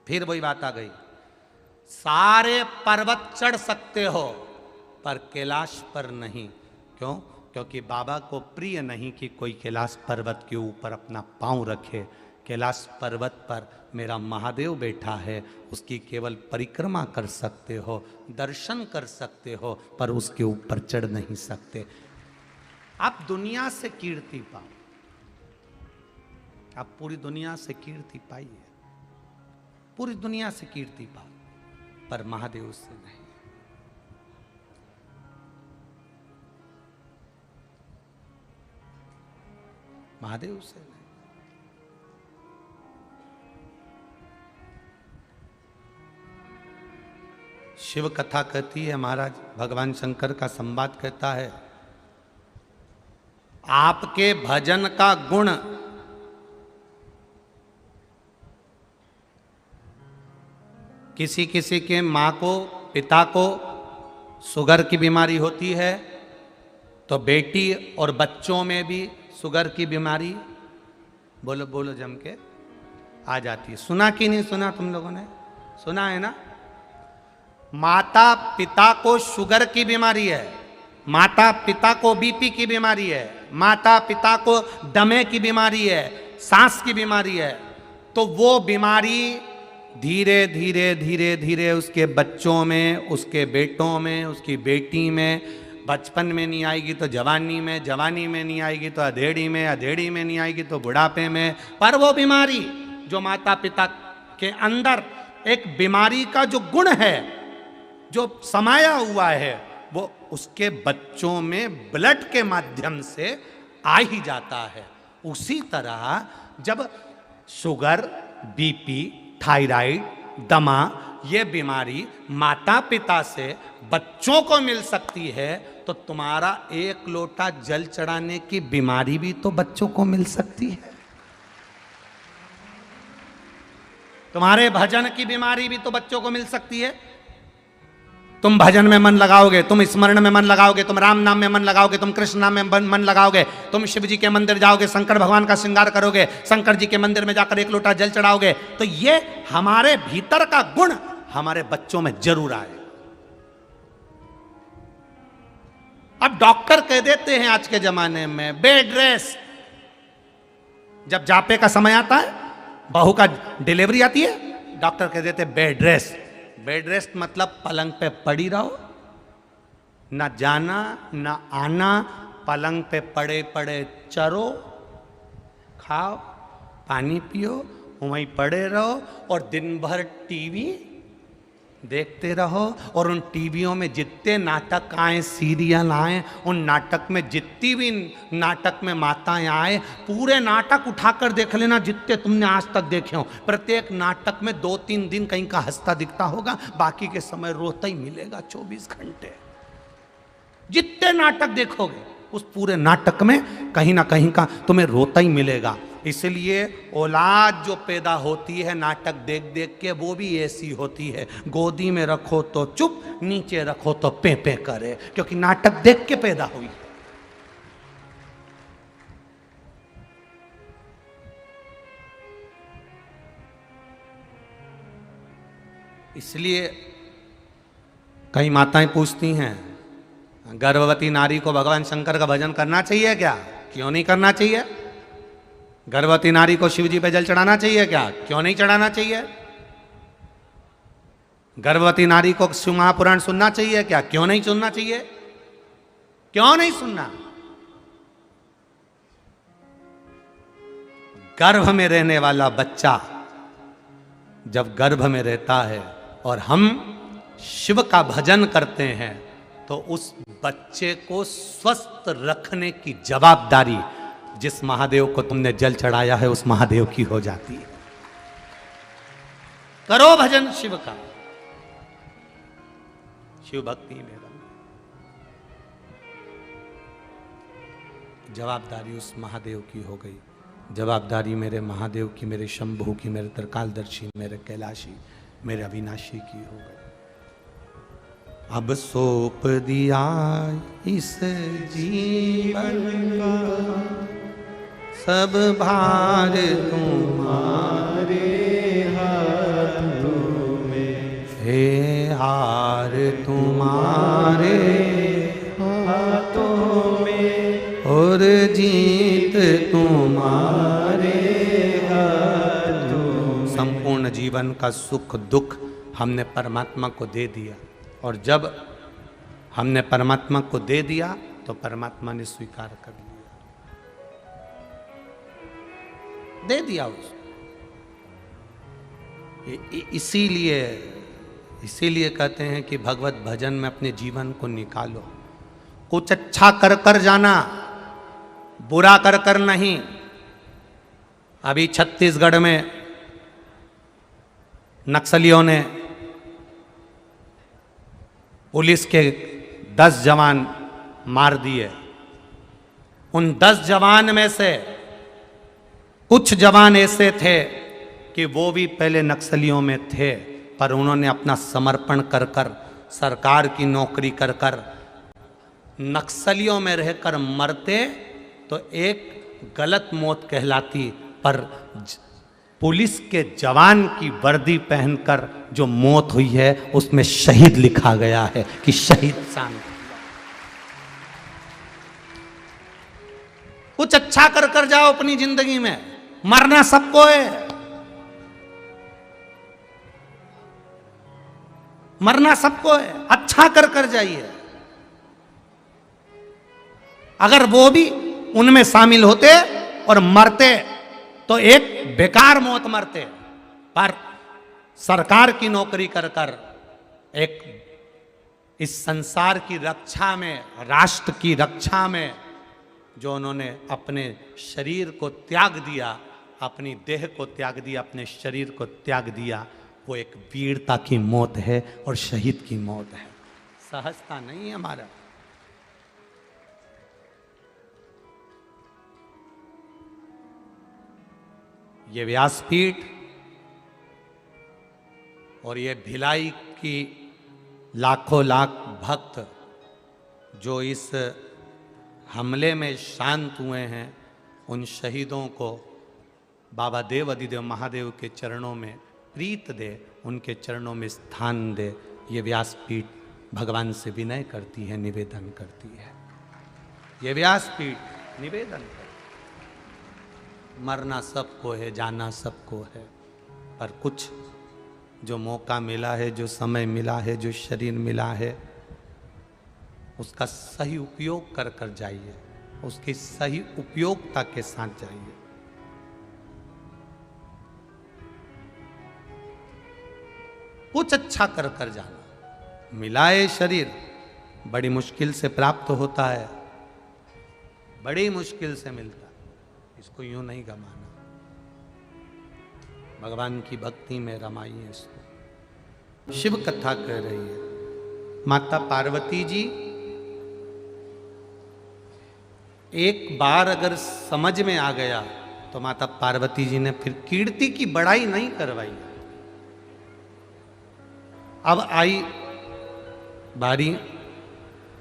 फिर वही बात आ गई, सारे पर्वत चढ़ सकते हो पर कैलाश पर नहीं। क्यों? क्योंकि बाबा को प्रिय नहीं कि कोई कैलाश पर्वत के ऊपर अपना पांव रखे। कैलाश पर्वत पर मेरा महादेव बैठा है, उसकी केवल परिक्रमा कर सकते हो, दर्शन कर सकते हो, पर उसके ऊपर चढ़ नहीं सकते। आप दुनिया से कीर्ति पाओ, आप पूरी दुनिया से कीर्ति पाइए, पूरी दुनिया से कीर्ति पाओ, पर महादेव से नहीं। महादेव से नहीं। शिव कथा कहती है, महाराज भगवान शंकर का संवाद कहता है, आपके भजन का गुण किसी किसी के मां को, पिता को शुगर की बीमारी होती है, तो बेटी और बच्चों में भी शुगर की बीमारी बोलो बोलो जम के आ जाती है। सुना कि नहीं सुना? तुम लोगों ने सुना है ना? माता पिता को शुगर की बीमारी है, माता पिता को बीपी की बीमारी है, माता पिता को दमे की बीमारी है, सांस की बीमारी है, तो वो बीमारी धीरे धीरे धीरे धीरे उसके बच्चों में, उसके बेटों में, उसकी बेटी में, बचपन में नहीं आएगी तो जवानी में, जवानी में नहीं आएगी तो अधेड़ी में, अधेड़ी में नहीं आएगी तो बुढ़ापे में। पर वो बीमारी जो माता पिता के अंदर एक बीमारी का जो गुण है, जो समाया हुआ है, वो उसके बच्चों में ब्लड के माध्यम से आ ही जाता है। उसी तरह जब शुगर, बीपी, थायराइड, दमा, ये बीमारी माता पिता से बच्चों को मिल सकती है, तो तुम्हारा 1 लोटा जल चढ़ाने की बीमारी भी तो बच्चों को मिल सकती है। तुम्हारे भजन की बीमारी भी तो बच्चों को मिल सकती है। तुम भजन में मन लगाओगे, तुम स्मरण में मन लगाओगे, तुम राम नाम में मन लगाओगे, तुम कृष्ण नाम में मन लगाओगे, तुम शिव जी के मंदिर जाओगे, शंकर भगवान का श्रृंगार करोगे, शंकर जी के मंदिर में जाकर एक लोटा जल चढ़ाओगे, तो ये हमारे भीतर का गुण हमारे बच्चों में जरूर आए। अब डॉक्टर कह देते हैं आज के जमाने में बेड रेस्ट, जब जापे का समय आता है, बहू का डिलीवरी आती है, डॉक्टर कह देते हैं बेड रेस्ट। बेड रेस्ट मतलब पलंग पे पड़ी रहो, ना जाना ना आना, पलंग पे पड़े पड़े चरो, खाओ, पानी पियो, वहीं पड़े रहो और दिन भर टीवी देखते रहो। और उन टीवियों में जितने नाटक आए, सीरियल आए, उन नाटक में जितनी भी नाटक में माताएं आए, पूरे नाटक उठाकर देख लेना जितने तुमने आज तक देखे हो। प्रत्येक नाटक में 2-3 दिन कहीं का हंसता दिखता होगा, बाकी के समय रोता ही मिलेगा 24 घंटे। जितने नाटक देखोगे उस पूरे नाटक में कहीं ना कहीं का तुम्हें रोता ही मिलेगा। इसलिए औलाद जो पैदा होती है नाटक देख देख के, वो भी ऐसी होती है, गोदी में रखो तो चुप, नीचे रखो तो पे पे करे, क्योंकि नाटक देख के पैदा हुई। इसलिए कई माताएं पूछती हैं, गर्भवती नारी को भगवान शंकर का भजन करना चाहिए क्या? क्यों नहीं करना चाहिए? गर्भवती नारी को शिव जी पे जल चढ़ाना चाहिए क्या? क्यों नहीं चढ़ाना चाहिए? गर्भवती नारी को शिव महापुराण सुनना चाहिए क्या? क्यों नहीं सुनना चाहिए? क्यों नहीं सुनना? गर्भ में रहने वाला बच्चा जब गर्भ में रहता है और हम शिव का भजन करते हैं, तो उस बच्चे को स्वस्थ रखने की जवाबदारी जिस महादेव को तुमने जल चढ़ाया है उस महादेव की हो जाती है। करो भजन शिव का, शिव भक्ति में जवाबदारी उस महादेव की हो गई। जवाबदारी मेरे महादेव की, मेरे शंभू की, मेरे त्रिकालदर्शी, मेरे कैलाशी, मेरे अविनाशी की हो गई। अब सौंप दिया इस जीवन का सब भार तुम्हारे हाथों में, हे हार तुम्हारे हाथों में, और जीत तुम्हारे हाथों में। संपूर्ण जीवन का सुख दुख हमने परमात्मा को दे दिया, और जब हमने परमात्मा को दे दिया तो परमात्मा ने स्वीकार कर लिया, दे दिया उसको। इसीलिए कहते हैं कि भगवत भजन में अपने जीवन को निकालो। कुछ अच्छा कर कर जाना, बुरा कर कर नहीं। अभी छत्तीसगढ़ में नक्सलियों ने पुलिस के 10 जवान मार दिए। उन 10 जवान में से कुछ जवान ऐसे थे कि वो भी पहले नक्सलियों में थे, पर उन्होंने अपना समर्पण कर कर, सरकार की नौकरी कर कर, नक्सलियों में रहकर मरते तो एक गलत मौत कहलाती, पर पुलिस के जवान की वर्दी पहनकर जो मौत हुई है उसमें शहीद लिखा गया है कि शहीद शांत। कुछ अच्छा कर कर जाओ अपनी जिंदगी में, मरना सबको है, मरना सबको है, अच्छा कर कर जाइए। अगर वो भी उनमें शामिल होते और मरते तो एक बेकार मौत मरते, पर सरकार की नौकरी कर कर एक इस संसार की रक्षा में, राष्ट्र की रक्षा में जो उन्होंने अपने शरीर को त्याग दिया, अपनी देह को त्याग दिया, अपने शरीर को त्याग दिया, वो एक वीरता की मौत है और शहीद की मौत है, सहजता नहीं है हमारा। ये व्यासपीठ और ये भिलाई की लाखों लाख भक्त जो इस हमले में शांत हुए हैं, उन शहीदों को बाबा देव अधिदेव महादेव के चरणों में प्रीत दे, उनके चरणों में स्थान दे। ये व्यासपीठ भगवान से विनय करती है, निवेदन करती है। ये व्यासपीठ निवेदन करती है। मरना सबको है, जाना सबको है, पर कुछ जो मौका मिला है, जो समय मिला है, जो शरीर मिला है, उसका सही उपयोग कर कर जाइए, उसकी सही उपयोगिता के साथ जाइए। कुछ अच्छा कर कर जाना। मिला है शरीर, बड़ी मुश्किल से प्राप्त होता है, बड़ी मुश्किल से मिलता है, इसको यूं नहीं गमाना। भगवान की भक्ति में रमाइए इसको। शिव कथा कह रही है माता पार्वती जी, एक बार अगर समझ में आ गया तो माता पार्वती जी ने फिर कीर्ति की बड़ाई नहीं करवाई। अब आई बारी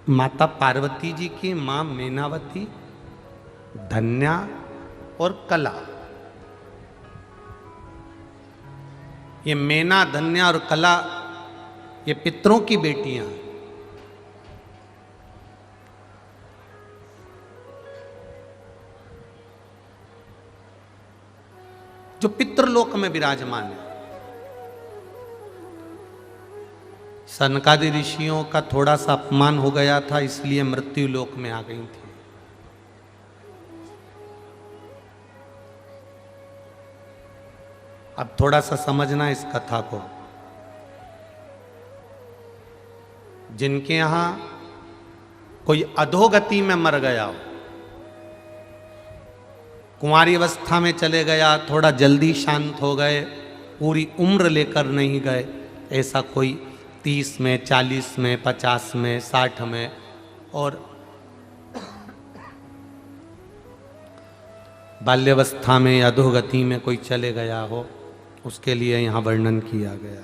माता पार्वती जी की, मां मेनावती, धन्या और कला। ये मेना, धन्या और कला ये पितरों की बेटियां हैं। जो पितृलोक में विराजमान है। सनकादि ऋषियों का थोड़ा सा अपमान हो गया था, इसलिए मृत्यु लोक में आ गई थी। अब थोड़ा सा समझना इस कथा को। जिनके यहां कोई अधोगति में मर गया हो, कुंवारी अवस्था में चले गया, थोड़ा जल्दी शांत हो गए, पूरी उम्र लेकर नहीं गए, ऐसा कोई 30 में, 40 में, 50 में, 60 में, और बाल्यावस्था में, अधोगति में कोई चले गया हो, उसके लिए यहाँ वर्णन किया गया।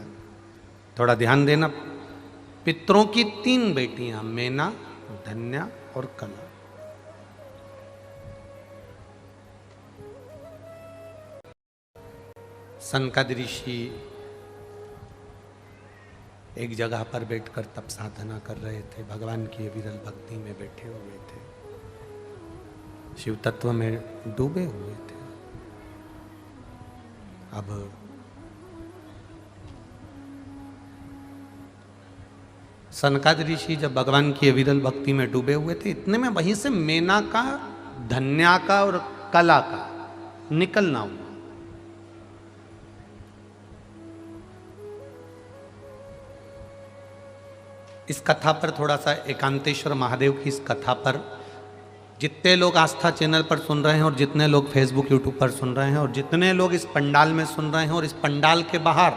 थोड़ा ध्यान देना। पितरों की 3 बेटियां, मेना, धन्या और कला। सनकादि ऋषि एक जगह पर बैठकर तप साधना कर रहे थे, भगवान की विरल भक्ति में बैठे हुए थे, शिव तत्व में डूबे हुए थे। अब सनकादि ऋषि जब भगवान की विरल भक्ति में डूबे हुए थे, इतने में वहीं से मेना का, धन्या का और कला का निकलना हुआ। इस कथा पर थोड़ा सा, एकांतेश्वर महादेव की इस कथा पर जितने लोग आस्था चैनल पर सुन रहे हैं और जितने लोग फेसबुक यूट्यूब पर सुन रहे हैं और जितने लोग इस पंडाल में सुन रहे हैं और इस पंडाल के बाहर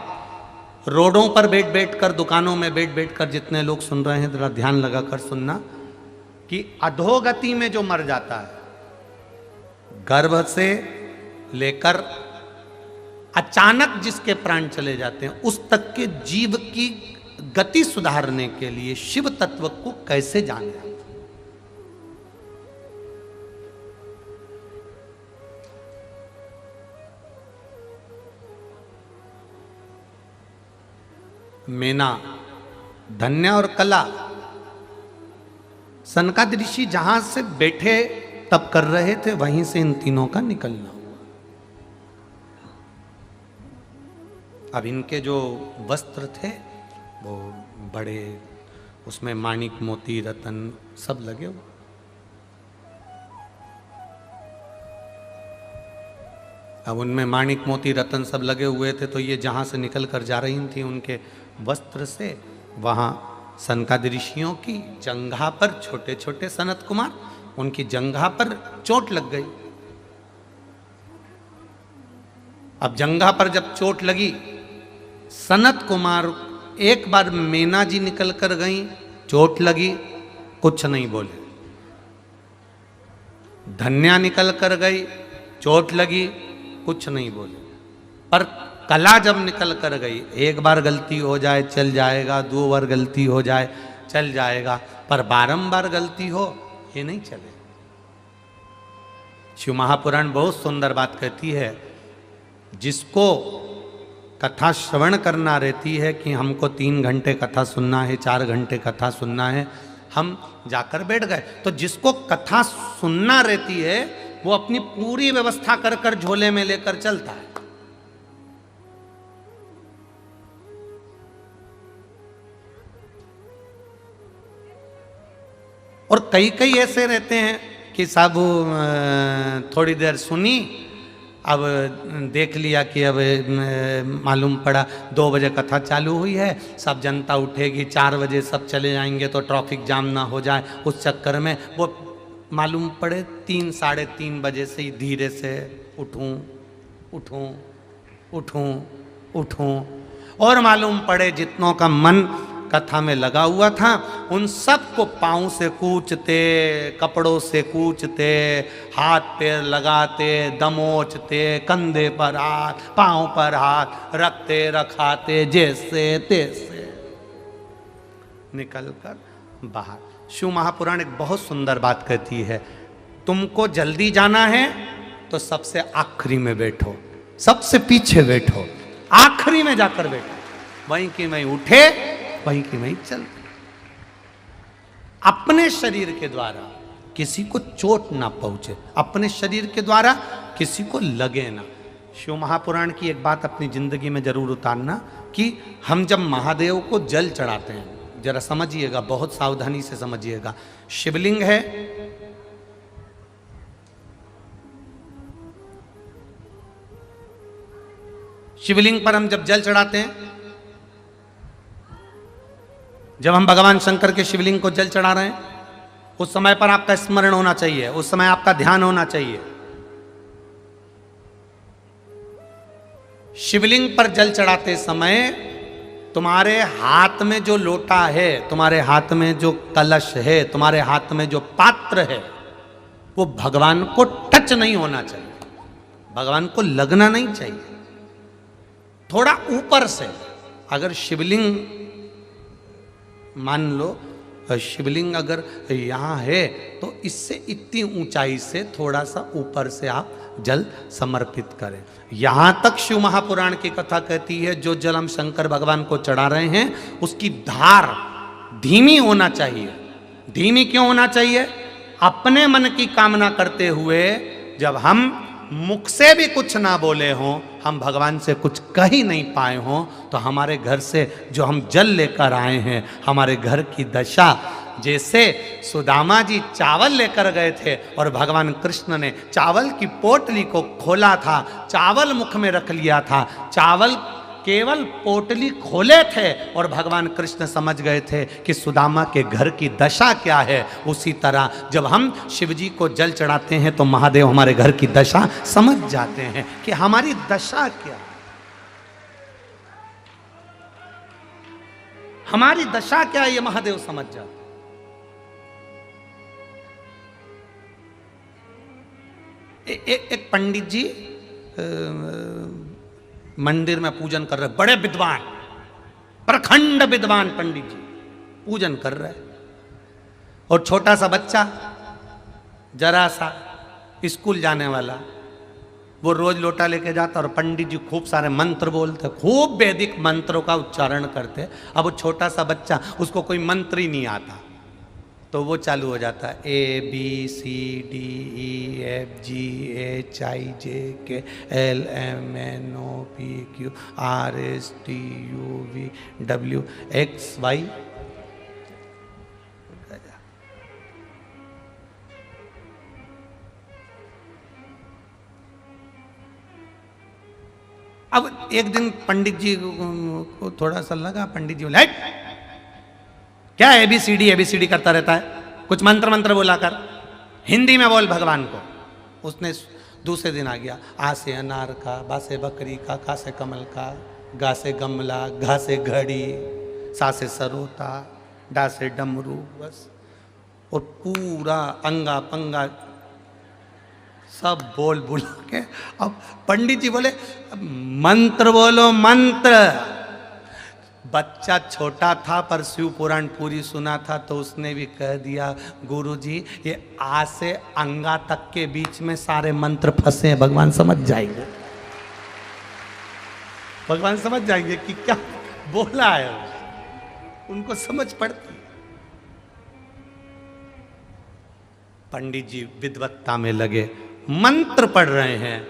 रोडों पर बैठ बैठ कर, दुकानों में बैठ बैठ कर जितने लोग सुन रहे हैं, जरा ध्यान लगाकर सुनना कि अधोगति में जो मर जाता है, गर्भ से लेकर अचानक जिसके प्राण चले जाते हैं, उस तक के जीव की गति सुधारने के लिए शिव तत्व को कैसे जाने। मेना, धन्या और कला, सनकादि ऋषि जहां से बैठे तप कर रहे थे, वहीं से इन तीनों का निकलना हुआ। अब इनके जो वस्त्र थे वो बड़े, उसमें माणिक, मोती, रतन सब लगे हुए। अब उनमें माणिक, मोती, रतन सब लगे हुए थे, तो ये जहाँ से निकल कर जा रही थी उनके वस्त्र से, वहाँ सनकादि ऋषियों की जंघा पर, छोटे छोटे सनत कुमार, उनकी जंघा पर चोट लग गई। अब जंघा पर जब चोट लगी, सनत कुमार एक बार मेना जी निकल कर गई, चोट लगी, कुछ नहीं बोले। धन्या निकल कर गई, चोट लगी, कुछ नहीं बोले। पर कला जब निकल कर गई, एक बार गलती हो जाए चल जाएगा, 2 बार गलती हो जाए चल जाएगा, पर बारंबार गलती हो ये नहीं चले। शिव महापुराण बहुत सुंदर बात कहती है, जिसको कथा श्रवण करना रहती है कि हमको 3 घंटे कथा सुनना है, 4 घंटे कथा सुनना है, हम जाकर बैठ गए। तो जिसको कथा सुनना रहती है वो अपनी पूरी व्यवस्था कर कर झोले में लेकर चलता है। और कई कई ऐसे रहते हैं कि साहब थोड़ी देर सुनी, अब देख लिया कि अब मालूम पड़ा 2 बजे कथा चालू हुई है, सब जनता उठेगी, 4 बजे सब चले जाएंगे तो ट्रैफिक जाम ना हो जाए, उस चक्कर में वो मालूम पड़े 3 साढ़े 3 बजे से ही धीरे से उठूं उठूं उठूं उठूं, और मालूम पड़े जितनों का मन कथा में लगा हुआ था उन सबको पाँव से कूचते, कपड़ों से कूचते, हाथ पैर लगाते, दमोचते, कंधे पर हाथ, पाँव पर हाथ रखते रखाते, जैसे तैसे निकलकर बाहर। शिव महापुराण एक बहुत सुंदर बात कहती है, तुमको जल्दी जाना है तो सबसे आखिरी में बैठो, सबसे पीछे बैठो, आखिरी में जाकर बैठो, वहीं की वहीं उठे, वहीं की वहीं चल। अपने शरीर के द्वारा किसी को चोट ना पहुंचे, अपने शरीर के द्वारा किसी को लगे ना। शिव महापुराण की एक बात अपनी जिंदगी में जरूर उतारना कि हम जब महादेव को जल चढ़ाते हैं, जरा समझिएगा, बहुत सावधानी से समझिएगा। शिवलिंग है, शिवलिंग पर हम जब जल चढ़ाते हैं, जब हम भगवान शंकर के शिवलिंग को जल चढ़ा रहे हैं, उस समय पर आपका स्मरण होना चाहिए, उस समय आपका ध्यान होना चाहिए। शिवलिंग पर जल चढ़ाते समय तुम्हारे हाथ में जो लोटा है, तुम्हारे हाथ में जो कलश है, तुम्हारे हाथ में जो पात्र है, वो भगवान को टच नहीं होना चाहिए, भगवान को लगना नहीं चाहिए, थोड़ा ऊपर से। अगर शिवलिंग मान लो, शिवलिंग अगर यहाँ है तो इससे इतनी ऊंचाई से थोड़ा सा ऊपर से आप जल समर्पित करें। यहाँ तक शिव महापुराण की कथा कहती है, जो जल हम शंकर भगवान को चढ़ा रहे हैं उसकी धार धीमी होना चाहिए। धीमी क्यों होना चाहिए? अपने मन की कामना करते हुए, जब हम मुख से भी कुछ ना बोले हों, हम भगवान से कुछ कह ही नहीं पाए हों, तो हमारे घर से जो हम जल लेकर आए हैं, हमारे घर की दशा, जैसे सुदामा जी चावल लेकर गए थे और भगवान कृष्ण ने चावल की पोटली को खोला था, चावल मुख में रख लिया था, चावल केवल पोटली खोले थे और भगवान कृष्ण समझ गए थे कि सुदामा के घर की दशा क्या है। उसी तरह जब हम शिव जी को जल चढ़ाते हैं तो महादेव हमारे घर की दशा समझ जाते हैं कि हमारी दशा क्या, हमारी दशा क्या है, ये महादेव समझ जाते। एक पंडित जी मंदिर में पूजन कर रहे, बड़े विद्वान, प्रखंड विद्वान पंडित जी पूजन कर रहे, और छोटा सा बच्चा, जरा सा स्कूल जाने वाला, वो रोज लोटा लेके जाता और पंडित जी खूब सारे मंत्र बोलते, खूब वैदिक मंत्रों का उच्चारण करते। अब वो छोटा सा बच्चा, उसको कोई मंत्र ही नहीं आता, तो वो चालू हो जाता है ABCDEFGHIJKLMNOPQRSTUVWXY। अब एक दिन पंडित जी को थोड़ा सा लगा, पंडित जी बोले क्या ABCD करता रहता है, कुछ मंत्र बोला कर, हिंदी में बोल भगवान को। उसने दूसरे दिन आ गया, आ से अनार का, बा से बकरी का, का से कमल का, गा से गमला, घा से घड़ी, सा से सरोता, डा से डमरू, बस। और पूरा अंगा पंगा सब बोल बुला के अब पंडित जी बोले मंत्र बोलो मंत्र। बच्चा छोटा था पर शिव पुराण पूरी सुना था तो उसने भी कह दिया गुरुजी ये आ से अंगा तक के बीच में सारे मंत्र फंसे हैं, भगवान समझ जाएंगे, भगवान समझ जाएंगे कि क्या बोला है, उनको समझ पड़ती। पंडित जी विद्वत्ता में लगे, मंत्र पढ़ रहे हैं।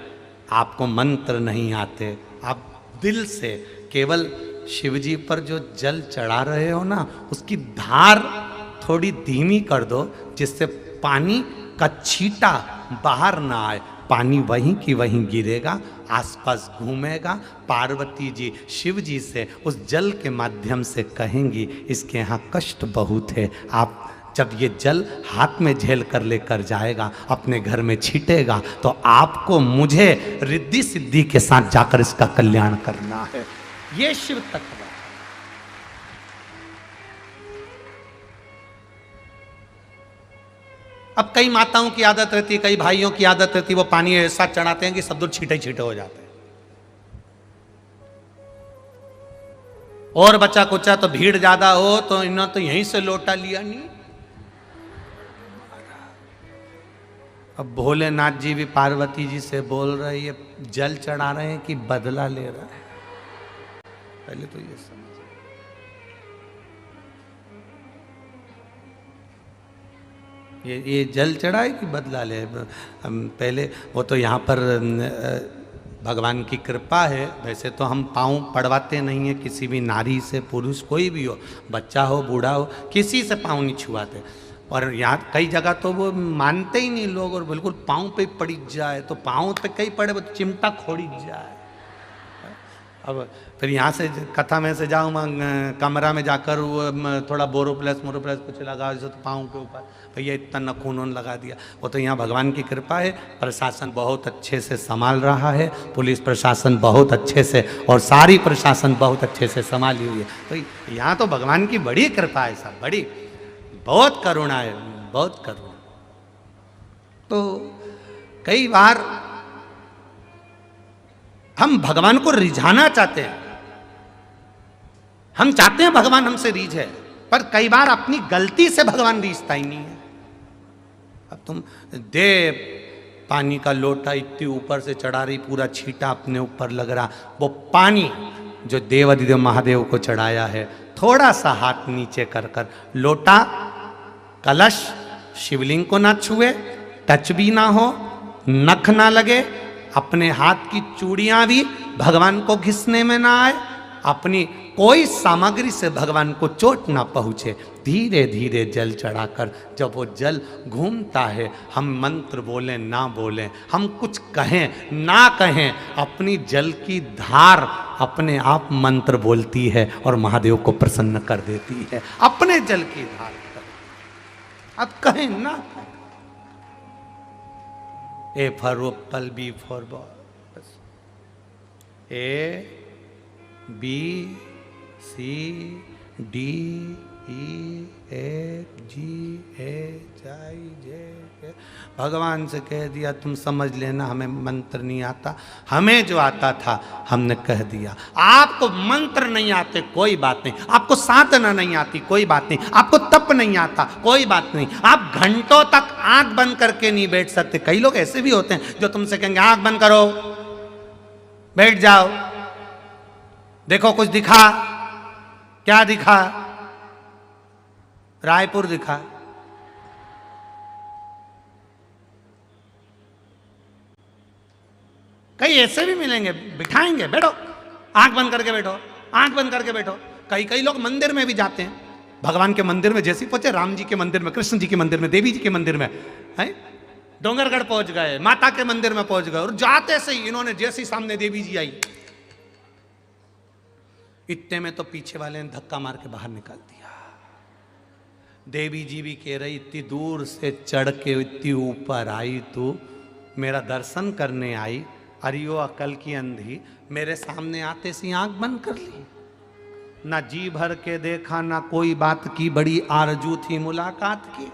आपको मंत्र नहीं आते, आप दिल से केवल शिव जी पर जो जल चढ़ा रहे हो ना, उसकी धार थोड़ी धीमी कर दो, जिससे पानी का छींटा बाहर ना आए, पानी वहीं की वहीं गिरेगा, आसपास घूमेगा। पार्वती जी शिव जी से उस जल के माध्यम से कहेंगी इसके यहाँ कष्ट बहुत है, आप जब ये जल हाथ में झेल कर लेकर जाएगा, अपने घर में छीटेगा, तो आपको मुझे रिद्धि सिद्धि के साथ जाकर इसका कल्याण करना है। ये शिव तत्व। अब कई माताओं की आदत रहती है, कई भाइयों की आदत रहती है, वो पानी ऐसा चढ़ाते हैं कि सब दूर छीटे छीटे हो जाते हैं। और बचा कुचा तो भीड़ ज्यादा हो तो इन्होंने तो यहीं से लोटा लिया नहीं। अब भोलेनाथ जी भी पार्वती जी से बोल रहे ये जल चढ़ा रहे हैं कि बदला ले रहा है, पहले तो ये समझ। ये जल चढ़ा है कि बदला ले, पहले वो तो यहाँ पर भगवान की कृपा है। वैसे तो हम पाँव पड़वाते नहीं है किसी भी नारी से, पुरुष कोई भी हो, बच्चा हो बूढ़ा हो, किसी से पाँव नहीं छुआते। और यहाँ कई जगह तो वो मानते ही नहीं लोग, और बिल्कुल पाँव पे पड़ी जाए तो पाँव पे कहीं पड़े वो चिमटा खोड़ी जाए। अब फिर यहाँ से कथा में से जाऊँ कमरा में जाकर वो थोड़ा बोरोप्लस मोरोप्लस कुछ लगा तो पाँव के ऊपर, भैया इतना नखून लगा दिया। वो तो यहाँ भगवान की कृपा है, प्रशासन बहुत अच्छे से संभाल रहा है, पुलिस प्रशासन बहुत अच्छे से, और सारी प्रशासन बहुत अच्छे से संभाली हुई है। तो यहाँ तो भगवान की बड़ी कृपा है साहब, बड़ी बहुत करुणा है, बहुत करुणा। तो कई बार हम भगवान को रिझाना चाहते हैं, हम चाहते हैं भगवान हमसे रीझे, पर कई बार अपनी गलती से भगवान रीझता ही नहीं है। अब तुम दे पानी का लोटा इतनी ऊपर से चढ़ा रही, पूरा छींटा अपने ऊपर लग रहा, वो पानी जो देवाधिदेव महादेव को चढ़ाया है, थोड़ा सा हाथ नीचे कर कर, लोटा कलश शिवलिंग को ना छुए, टच भी ना हो, नख ना लगे, अपने हाथ की चूड़ियां भी भगवान को घिसने में ना आए, अपनी कोई सामग्री से भगवान को चोट ना पहुंचे, धीरे धीरे जल चढ़ाकर जब वो जल घूमता है, हम मंत्र बोलें ना बोलें, हम कुछ कहें ना कहें, अपनी जल की धार अपने आप मंत्र बोलती है और महादेव को प्रसन्न कर देती है। अपने जल की धार अब कहें ना, A for apple, B for ball, A B C D E F G H I J, भगवान से कह दिया तुम समझ लेना, हमें मंत्र नहीं आता, हमें जो आता था हमने कह दिया। आपको मंत्र नहीं आते कोई बात नहीं, आपको साधना नहीं आती कोई बात नहीं, आपको तप नहीं आता कोई बात नहीं, आप घंटों तक आंख बंद करके नहीं बैठ सकते। कई लोग ऐसे भी होते हैं जो तुमसे कहेंगे आंख बंद करो, बैठ जाओ, देखो कुछ दिखा, क्या दिखा, रायपुर दिखा। कई ऐसे भी मिलेंगे, बिठाएंगे, बैठो, आंख बंद करके बैठो, आंख बंद करके बैठो। कई लोग मंदिर में भी जाते हैं, भगवान के मंदिर में जैसे पहुंचे, राम जी के मंदिर में, कृष्ण जी के मंदिर में, देवी जी के मंदिर में, है डोंगरगढ़ पहुंच गए, माता के मंदिर में पहुंच गए, और जाते से ही इन्होंने जैसे ही सामने देवी जी आई, इतने में तो पीछे वाले ने धक्का मार के बाहर निकाल दिया। देवी जी भी कह रही इतनी दूर से चढ़ के इतनी ऊपर आई, तू मेरा दर्शन करने आई, अरियो अकल की अंधी, मेरे सामने आते सी आंख बंद कर ली, ना जी भर के देखा, ना कोई बात की, बड़ी आरजू थी मुलाकात की।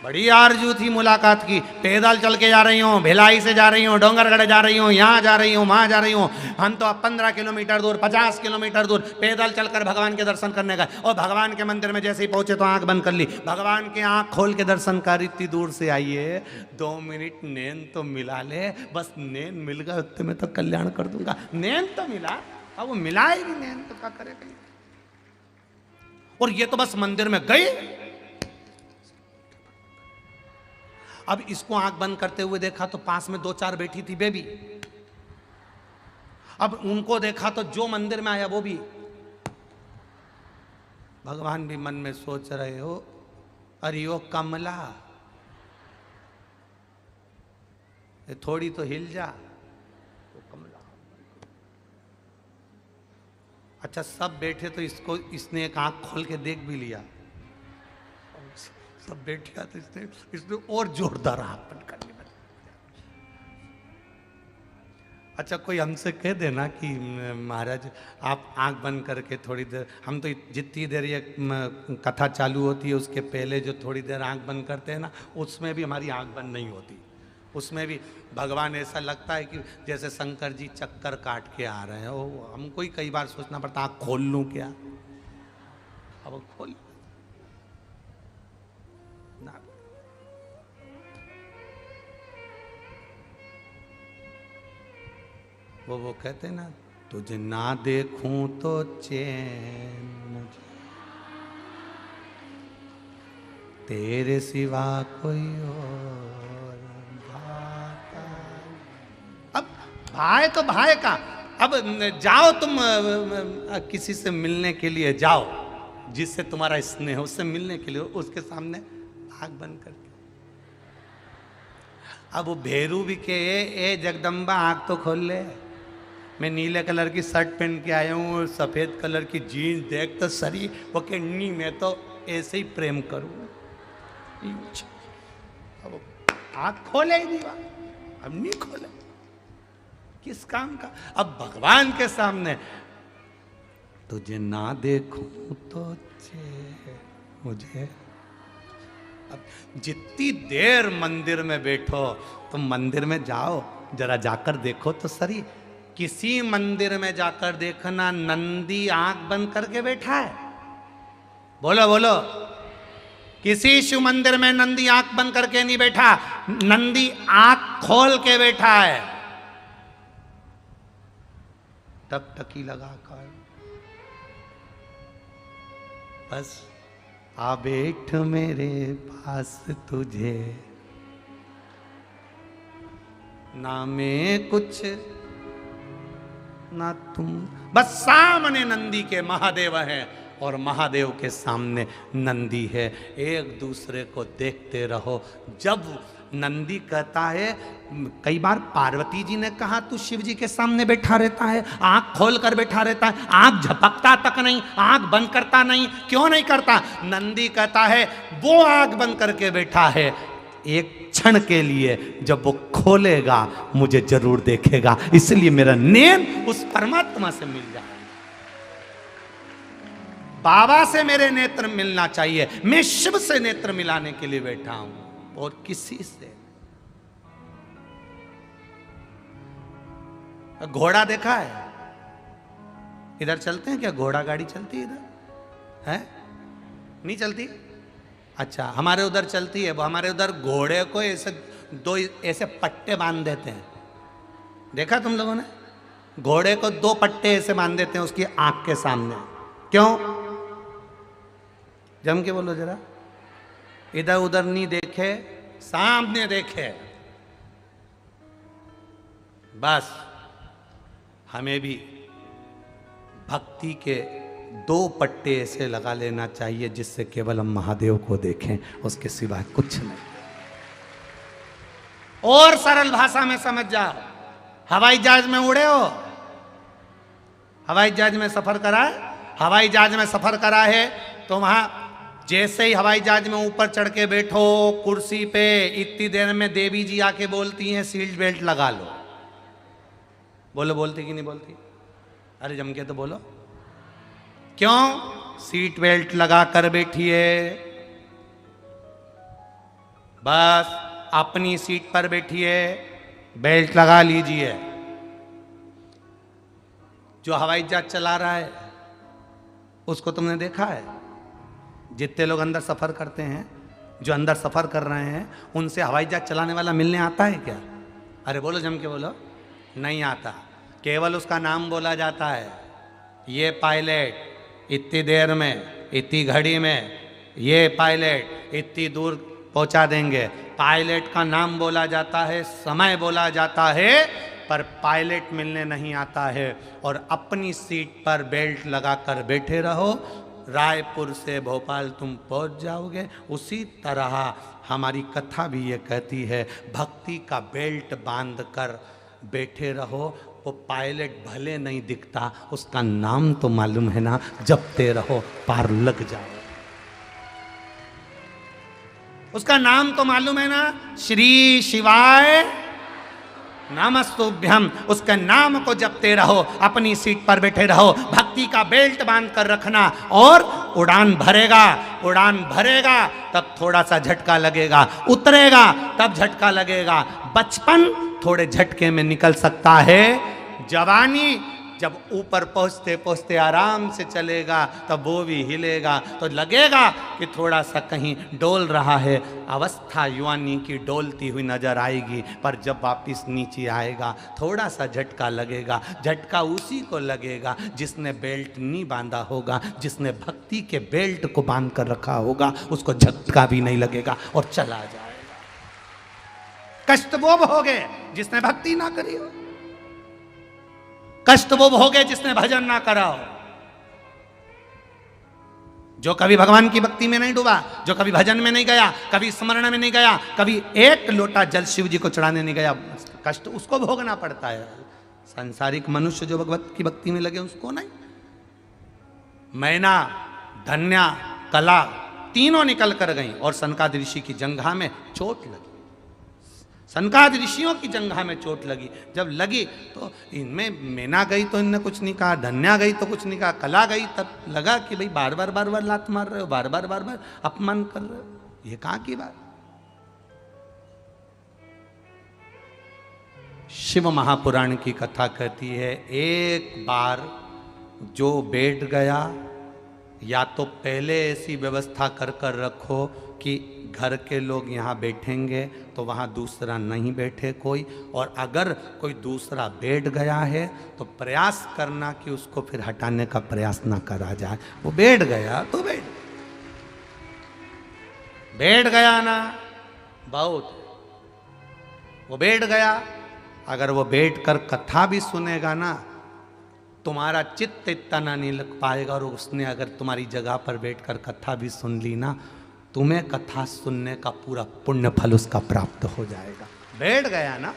बड़ी आरजू थी मुलाकात की। पैदल चल के जा रही हूँ, भिलाई से जा रही हूँ, डोंगरगढ़ जा रही हूँ, यहाँ जा रही हूँ, वहाँ जा रही हूँ। हम तो अब 15 किलोमीटर दूर, 50 किलोमीटर दूर पैदल चलकर भगवान के दर्शन करने गए। और भगवान के मंदिर में जैसे ही पहुंचे तो आंख बंद कर ली। भगवान के आंख खोल के दर्शन कर, इतनी दूर से आइए, 2 मिनट नैन तो मिला ले, बस नैन मिल गए उतने में तो कल्याण कर दूंगा। नैन तो मिला, अब वो मिला ही नहीं, नैन तो क्या करे। और ये तो बस मंदिर में गए। अब इसको आंख बंद करते हुए देखा तो पास में 2-4 बैठी थी बेबी। अब उनको देखा तो जो मंदिर में आया वो भी। भगवान भी मन में सोच रहे हो, अरे ओ कमला, ये थोड़ी तो हिल जा। वो कमला, अच्छा सब बैठे तो इसने एक आंख खोल के देख भी लिया। सब बैठा तो इसने और जोरदार हाथ बंद कर लिया। अच्छा कोई हमसे कह देना कि महाराज आप आंख बंद करके थोड़ी देर, हम तो जितनी देर ये कथा चालू होती है उसके पहले जो थोड़ी देर आंख बंद करते हैं ना, उसमें भी हमारी आंख बंद नहीं होती। उसमें भी भगवान ऐसा लगता है कि जैसे शंकर जी चक्कर काट के आ रहे हैं। वो हमको ही कई बार सोचना पड़ता आंख खोल लूं क्या। अब खोल ना, वो कहते ना, तुझे ना देखूं तो चैन मुझे, तेरे सिवा कोई और भाता। अब भाई तो भाई का, अब जाओ तुम किसी से मिलने के लिए जाओ, जिससे तुम्हारा स्नेह है उससे मिलने के लिए, उसके सामने आंख बंद करके। अब वो भेरू भी के ए जगदम्बा आंख तो खोल ले, मैं नीले कलर की शर्ट पहन के आया हूँ, सफ़ेद कलर की जीन्स देख तो सरी, वो के नी मैं तो ऐसे ही प्रेम करूँ। अब आँख खोले ही नहीं, अब नहीं खोले, किस काम का। अब भगवान के सामने तुझे ना देखूं तो मुझे। अब जितनी देर मंदिर में बैठो, तुम मंदिर में जाओ, जरा जाकर देखो तो सरी। किसी मंदिर में जाकर देखना, नंदी आंख बंद करके बैठा है। बोलो बोलो, किसी शिव मंदिर में नंदी आंख बंद करके नहीं बैठा, नंदी आंख खोल के बैठा है, टकटकी लगाकर। बस आ बैठ मेरे पास तुझे, ना मैं कुछ ना तुम। बस सामने नंदी के महादेव हैं और महादेव के सामने नंदी है। एक दूसरे को देखते रहो। जब नंदी कहता है, कई बार पार्वती जी ने कहा तू शिव जी के सामने बैठा रहता है, आंख खोल कर बैठा रहता है, आंख झपकता तक नहीं, आंख बंद करता नहीं, क्यों नहीं करता। नंदी कहता है वो आंख बंद करके बैठा है, एक क्षण के लिए जब वो खोलेगा मुझे जरूर देखेगा, इसलिए मेरा नैन उस परमात्मा से मिल जाए। बाबा से मेरे नेत्र मिलना चाहिए, मैं शिव से नेत्र मिलाने के लिए बैठा हूं और किसी से। घोड़ा देखा है? इधर चलते हैं क्या? घोड़ा गाड़ी चलती है इधर? है नहीं चलती? अच्छा, हमारे उधर चलती है। वो हमारे उधर घोड़े को ऐसे 2 ऐसे पट्टे बांध देते हैं, देखा तुम लोगों ने? घोड़े को 2 पट्टे ऐसे बांध देते हैं उसकी आंख के सामने। क्यों? जम के बोलो जरा, इधर उधर नहीं देखे, सामने देखे। बस हमें भी भक्ति के 2 पट्टे ऐसे लगा लेना चाहिए जिससे केवल हम महादेव को देखें, उसके सिवा कुछ नहीं। और सरल भाषा में समझ जाओ, हवाई जहाज में उड़े हो, हवाई जहाज में सफर करा है, हवाई जहाज में सफर करा है तो वहां जैसे ही हवाई जहाज में ऊपर चढ़ के बैठो कुर्सी पे, इतनी देर में देवी जी आके बोलती हैं सीट बेल्ट लगा लो। बोलो, बोलती कि नहीं बोलती? अरे जम के तो बोलो। क्यों? सीट बेल्ट लगा कर बैठिए। बस अपनी सीट पर बैठिए, बेल्ट लगा लीजिए। जो हवाई जहाज चला रहा है उसको तुमने देखा है? जितने लोग अंदर सफर करते हैं, जो अंदर सफर कर रहे हैं, उनसे हवाई जहाज चलाने वाला मिलने आता है क्या? अरे बोलो, जम के बोलो। नहीं आता। केवल उसका नाम बोला जाता है, ये पायलट इतनी देर में, इतनी घड़ी में, ये पायलट इतनी दूर पहुंचा देंगे। पायलट का नाम बोला जाता है, समय बोला जाता है, पर पायलट मिलने नहीं आता है। और अपनी सीट पर बेल्ट लगाकर बैठे रहो, रायपुर से भोपाल तुम पहुंच जाओगे। उसी तरह हमारी कथा भी ये कहती है, भक्ति का बेल्ट बांध कर बैठे रहो। वो पायलट भले नहीं दिखता, उसका नाम तो मालूम है ना, जपते रहो, पार लग जाओ। उसका नाम तो मालूम है ना, श्री शिवाय नमस्तुभ्यम। उसके नाम को जपते रहो, अपनी सीट पर बैठे रहो, भक्ति का बेल्ट बांध कर रखना। और उड़ान भरेगा, उड़ान भरेगा तब थोड़ा सा झटका लगेगा, उतरेगा तब झटका लगेगा। बचपन थोड़े झटके में निकल सकता है, जवानी जब ऊपर पहुंचते पहुंचते आराम से चलेगा तब वो भी हिलेगा, तो लगेगा कि थोड़ा सा कहीं डोल रहा है। अवस्था युवानी की डोलती हुई नजर आएगी, पर जब वापिस नीचे आएगा थोड़ा सा झटका लगेगा। झटका उसी को लगेगा जिसने बेल्ट नहीं बांधा होगा, जिसने भक्ति के बेल्ट को बांध कर रखा होगा, उसको झटका भी नहीं लगेगा और चला जाएगा। कष्ट वो भोगे जिसने भक्ति ना करी हो, कष्ट वो भोगे जिसने भजन ना करा हो। जो कभी भगवान की भक्ति में नहीं डूबा, जो कभी भजन में नहीं गया, कभी स्मरण में नहीं गया, कभी एक लोटा जल शिव जी को चढ़ाने नहीं गया, कष्ट उसको भोगना पड़ता है। सांसारिक मनुष्य जो भगवत की भक्ति में लगे उसको नहीं। मैना, धन्या, कला तीनों निकल कर गई और सनकादि ऋषि की जंघा में चोट लगी। सनकादि ऋषियों की जंघा में चोट लगी। जब लगी तो इनमें मैना गई तो इनने कुछ नहीं कहा, धन्या गई तो कुछ नहीं कहा, कला गई तब लगा कि भाई बार बार लात मार रहे हो, बार बार अपमान कर रहे हो, ये कहाँ की बात। शिव महापुराण की कथा कहती है, एक बार जो बैठ गया, या तो पहले ऐसी व्यवस्था कर कर रखो कि घर के लोग यहाँ बैठेंगे तो वहाँ दूसरा नहीं बैठे कोई, और अगर कोई दूसरा बैठ गया है तो प्रयास करना कि उसको फिर हटाने का प्रयास ना करा जाए। वो बैठ गया तो बैठ गया ना, बहुत वो बैठ गया। अगर वो बैठ कर कथा भी सुनेगा ना, तुम्हारा चित्त इतना नहीं लग पाएगा, और उसने अगर तुम्हारी जगह पर बैठकर कथा भी सुन ली ना, तुम्हें कथा सुनने का पूरा पुण्य फल उसका प्राप्त हो जाएगा। बैठ गया ना,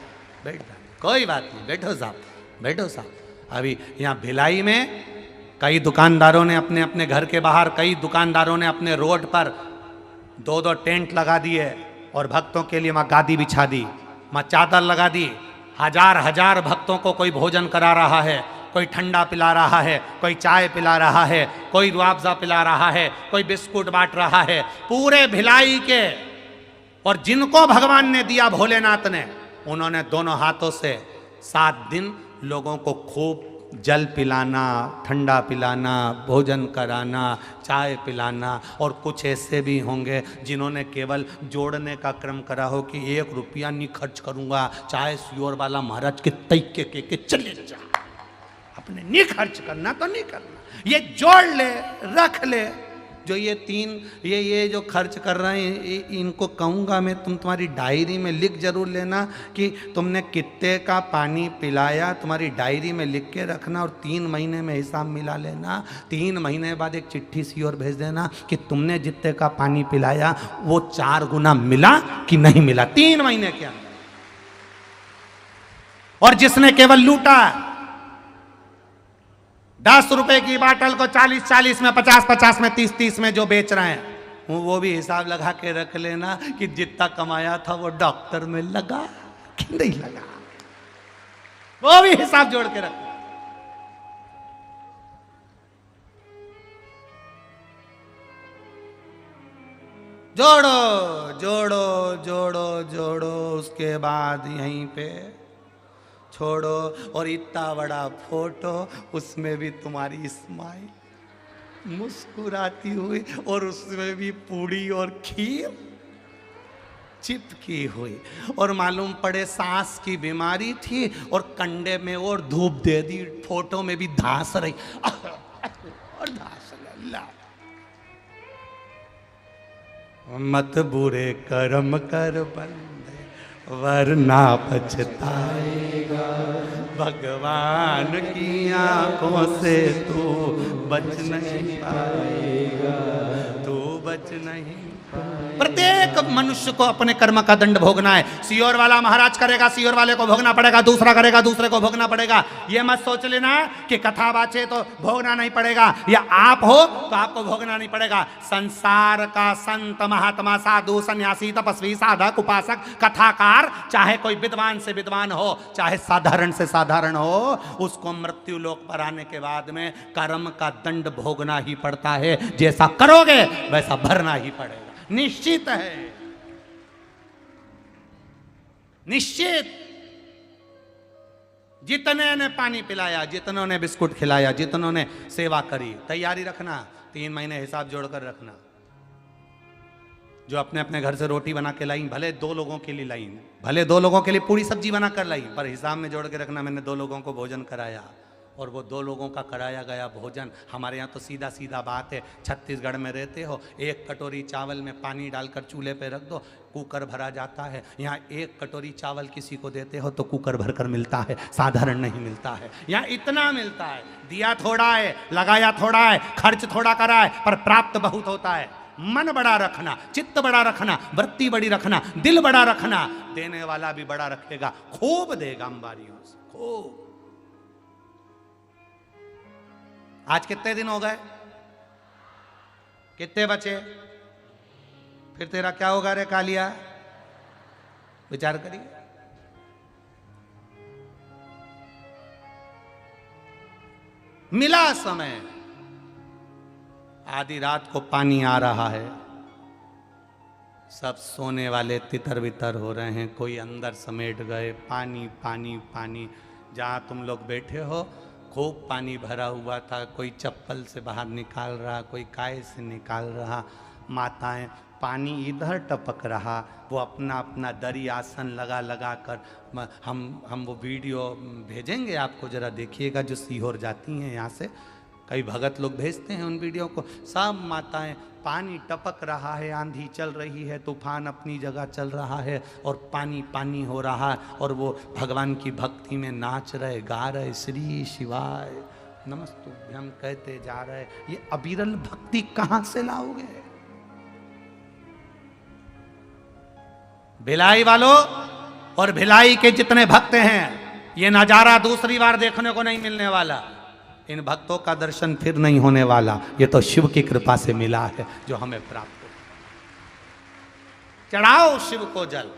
बैठ गया, कोई बात नहीं, बैठो साहब, बैठो साहब। अभी यहाँ भिलाई में कई दुकानदारों ने अपने अपने घर के बाहर, कई दुकानदारों ने अपने रोड पर 2-2 टेंट लगा दिए और भक्तों के लिए वहाँ गादी बिछा दी, वहाँ चादर लगा दी। हजार भक्तों को कोई भोजन करा रहा है, कोई ठंडा पिला रहा है, कोई चाय पिला रहा है, कोई रुआवजा पिला रहा है, कोई बिस्कुट बांट रहा है, पूरे भिलाई के। और जिनको भगवान ने दिया भोलेनाथ ने, उन्होंने दोनों हाथों से 7 दिन लोगों को खूब जल पिलाना, ठंडा पिलाना, भोजन कराना, चाय पिलाना। और कुछ ऐसे भी होंगे जिन्होंने केवल जोड़ने का क्रम करा हो कि 1 रुपया नहीं खर्च करूंगा, चाहे सियोर वाला महाराज के तैके के चले जा, अपने नहीं खर्च करना तो नहीं करना, ये जोड़ ले, रख ले। जो ये 3 ये जो खर्च कर रहे हैं, इनको कहूँगा मैं, तुम तुम्हारी डायरी में लिख जरूर लेना कि तुमने कितने का पानी पिलाया, तुम्हारी डायरी में लिख के रखना, और 3 महीने में हिसाब मिला लेना। 3 महीने बाद एक चिट्ठी सी और भेज देना कि तुमने जितने का पानी पिलाया वो 4 गुना मिला कि नहीं मिला, 3 महीने के अंदर। और जिसने केवल लूटा, 10 रुपए की बाटल को 40-40 में, 50-50 में, 30-30 में जो बेच रहे हैं, वो भी हिसाब लगा के रख लेना कि जितना कमाया था वो डॉक्टर में लगा कि नहीं लगा, वो भी हिसाब जोड़ के रख। जोड़ो जोड़ो जोड़ो जोड़ो, उसके बाद यहीं पे छोड़ो। और इतना बड़ा फोटो, उसमें भी तुम्हारी स्माइल मुस्कुराती हुई, और उसमें भी पूड़ी और खीर चिपकी हुई। और मालूम पड़े सांस की बीमारी थी और कंडे में और धूप दे दी, फोटो में भी धांस रही और धांस अल्लाह। मत बुरे कर्म कर बंदे, वरना पछताएगा। भगवान की आंखों से तू बच नहीं पाएगा, तू बच नहीं। प्रत्येक मनुष्य को अपने कर्म का दंड भोगना है। सियोर वाला महाराज करेगा, सियोर वाले को भोगना पड़ेगा, दूसरा करेगा, दूसरे को भोगना पड़ेगा। ये मत सोच लेना कि कथा बाचे तो भोगना नहीं पड़ेगा, या आप हो तो आपको भोगना नहीं पड़ेगा। संसार का संत महात्मा साधु सन्यासी तपस्वी साधक उपासक कथाकार, चाहे कोई विद्वान से विद्वान हो, चाहे साधारण से साधारण हो, उसको मृत्यु लोक पर आने के बाद में कर्म का दंड भोगना ही पड़ता है। जैसा करोगे वैसा भरना ही पड़ेगा, निश्चित है, निश्चित। जितने ने पानी पिलाया, जितनों ने बिस्कुट खिलाया, जितनों ने सेवा करी, तैयारी रखना, 3 महीने हिसाब जोड़कर रखना। जो अपने अपने घर से रोटी बना के लाई, भले 2 लोगों के लिए लाई, भले 2 लोगों के लिए पूरी सब्जी बना कर लाई, पर हिसाब में जोड़ के रखना, मैंने 2 लोगों को भोजन कराया। और वो 2 लोगों का कराया गया भोजन, हमारे यहाँ तो सीधा सीधा बात है, छत्तीसगढ़ में रहते हो, 1 कटोरी चावल में पानी डालकर चूल्हे पे रख दो, कुकर भरा जाता है। यहाँ 1 कटोरी चावल किसी को देते हो तो कुकर भरकर मिलता है, साधारण नहीं मिलता है। यहाँ इतना मिलता है, दिया थोड़ा है, लगाया थोड़ा है, खर्च थोड़ा करा है, पर प्राप्त बहुत होता है। मन बड़ा रखना, चित्त बड़ा रखना, वृत्ति बड़ी रखना, दिल बड़ा रखना, देने वाला भी बड़ा रखेगा, खूब देगा अंबारियों से, खूब। आज कितने दिन हो गए, कितने बचे, फिर तेरा क्या होगा रे कालिया, विचार करिए। मिला समय, आधी रात को पानी आ रहा है, सब सोने वाले तितर बितर हो रहे हैं, कोई अंदर समेट गए, पानी पानी पानी। जहां तुम लोग बैठे हो खूब पानी भरा हुआ था, कोई चप्पल से बाहर निकाल रहा, कोई काय से निकाल रहा, माताएं, पानी इधर टपक रहा, वो अपना अपना दरी आसन लगा लगा कर। हम वो वीडियो भेजेंगे आपको, जरा देखिएगा, जो सीहोर जाती हैं यहाँ से, कई भगत लोग भेजते हैं उन वीडियो को। सब माताएं, पानी टपक रहा है, आंधी चल रही है, तूफान अपनी जगह चल रहा है, और पानी पानी हो रहा है, और वो भगवान की भक्ति में नाच रहे, गा रहे, श्री शिवाय नमस्तुभ्यम कहते जा रहे। ये अविरल भक्ति कहां से लाओगे? भिलाई वालों और भिलाई के जितने भक्त हैं, ये नजारा दूसरी बार देखने को नहीं मिलने वाला। इन भक्तों का दर्शन फिर नहीं होने वाला, ये तो शिव की कृपा से मिला है जो हमें प्राप्त हो। चढ़ाओ शिव को जल,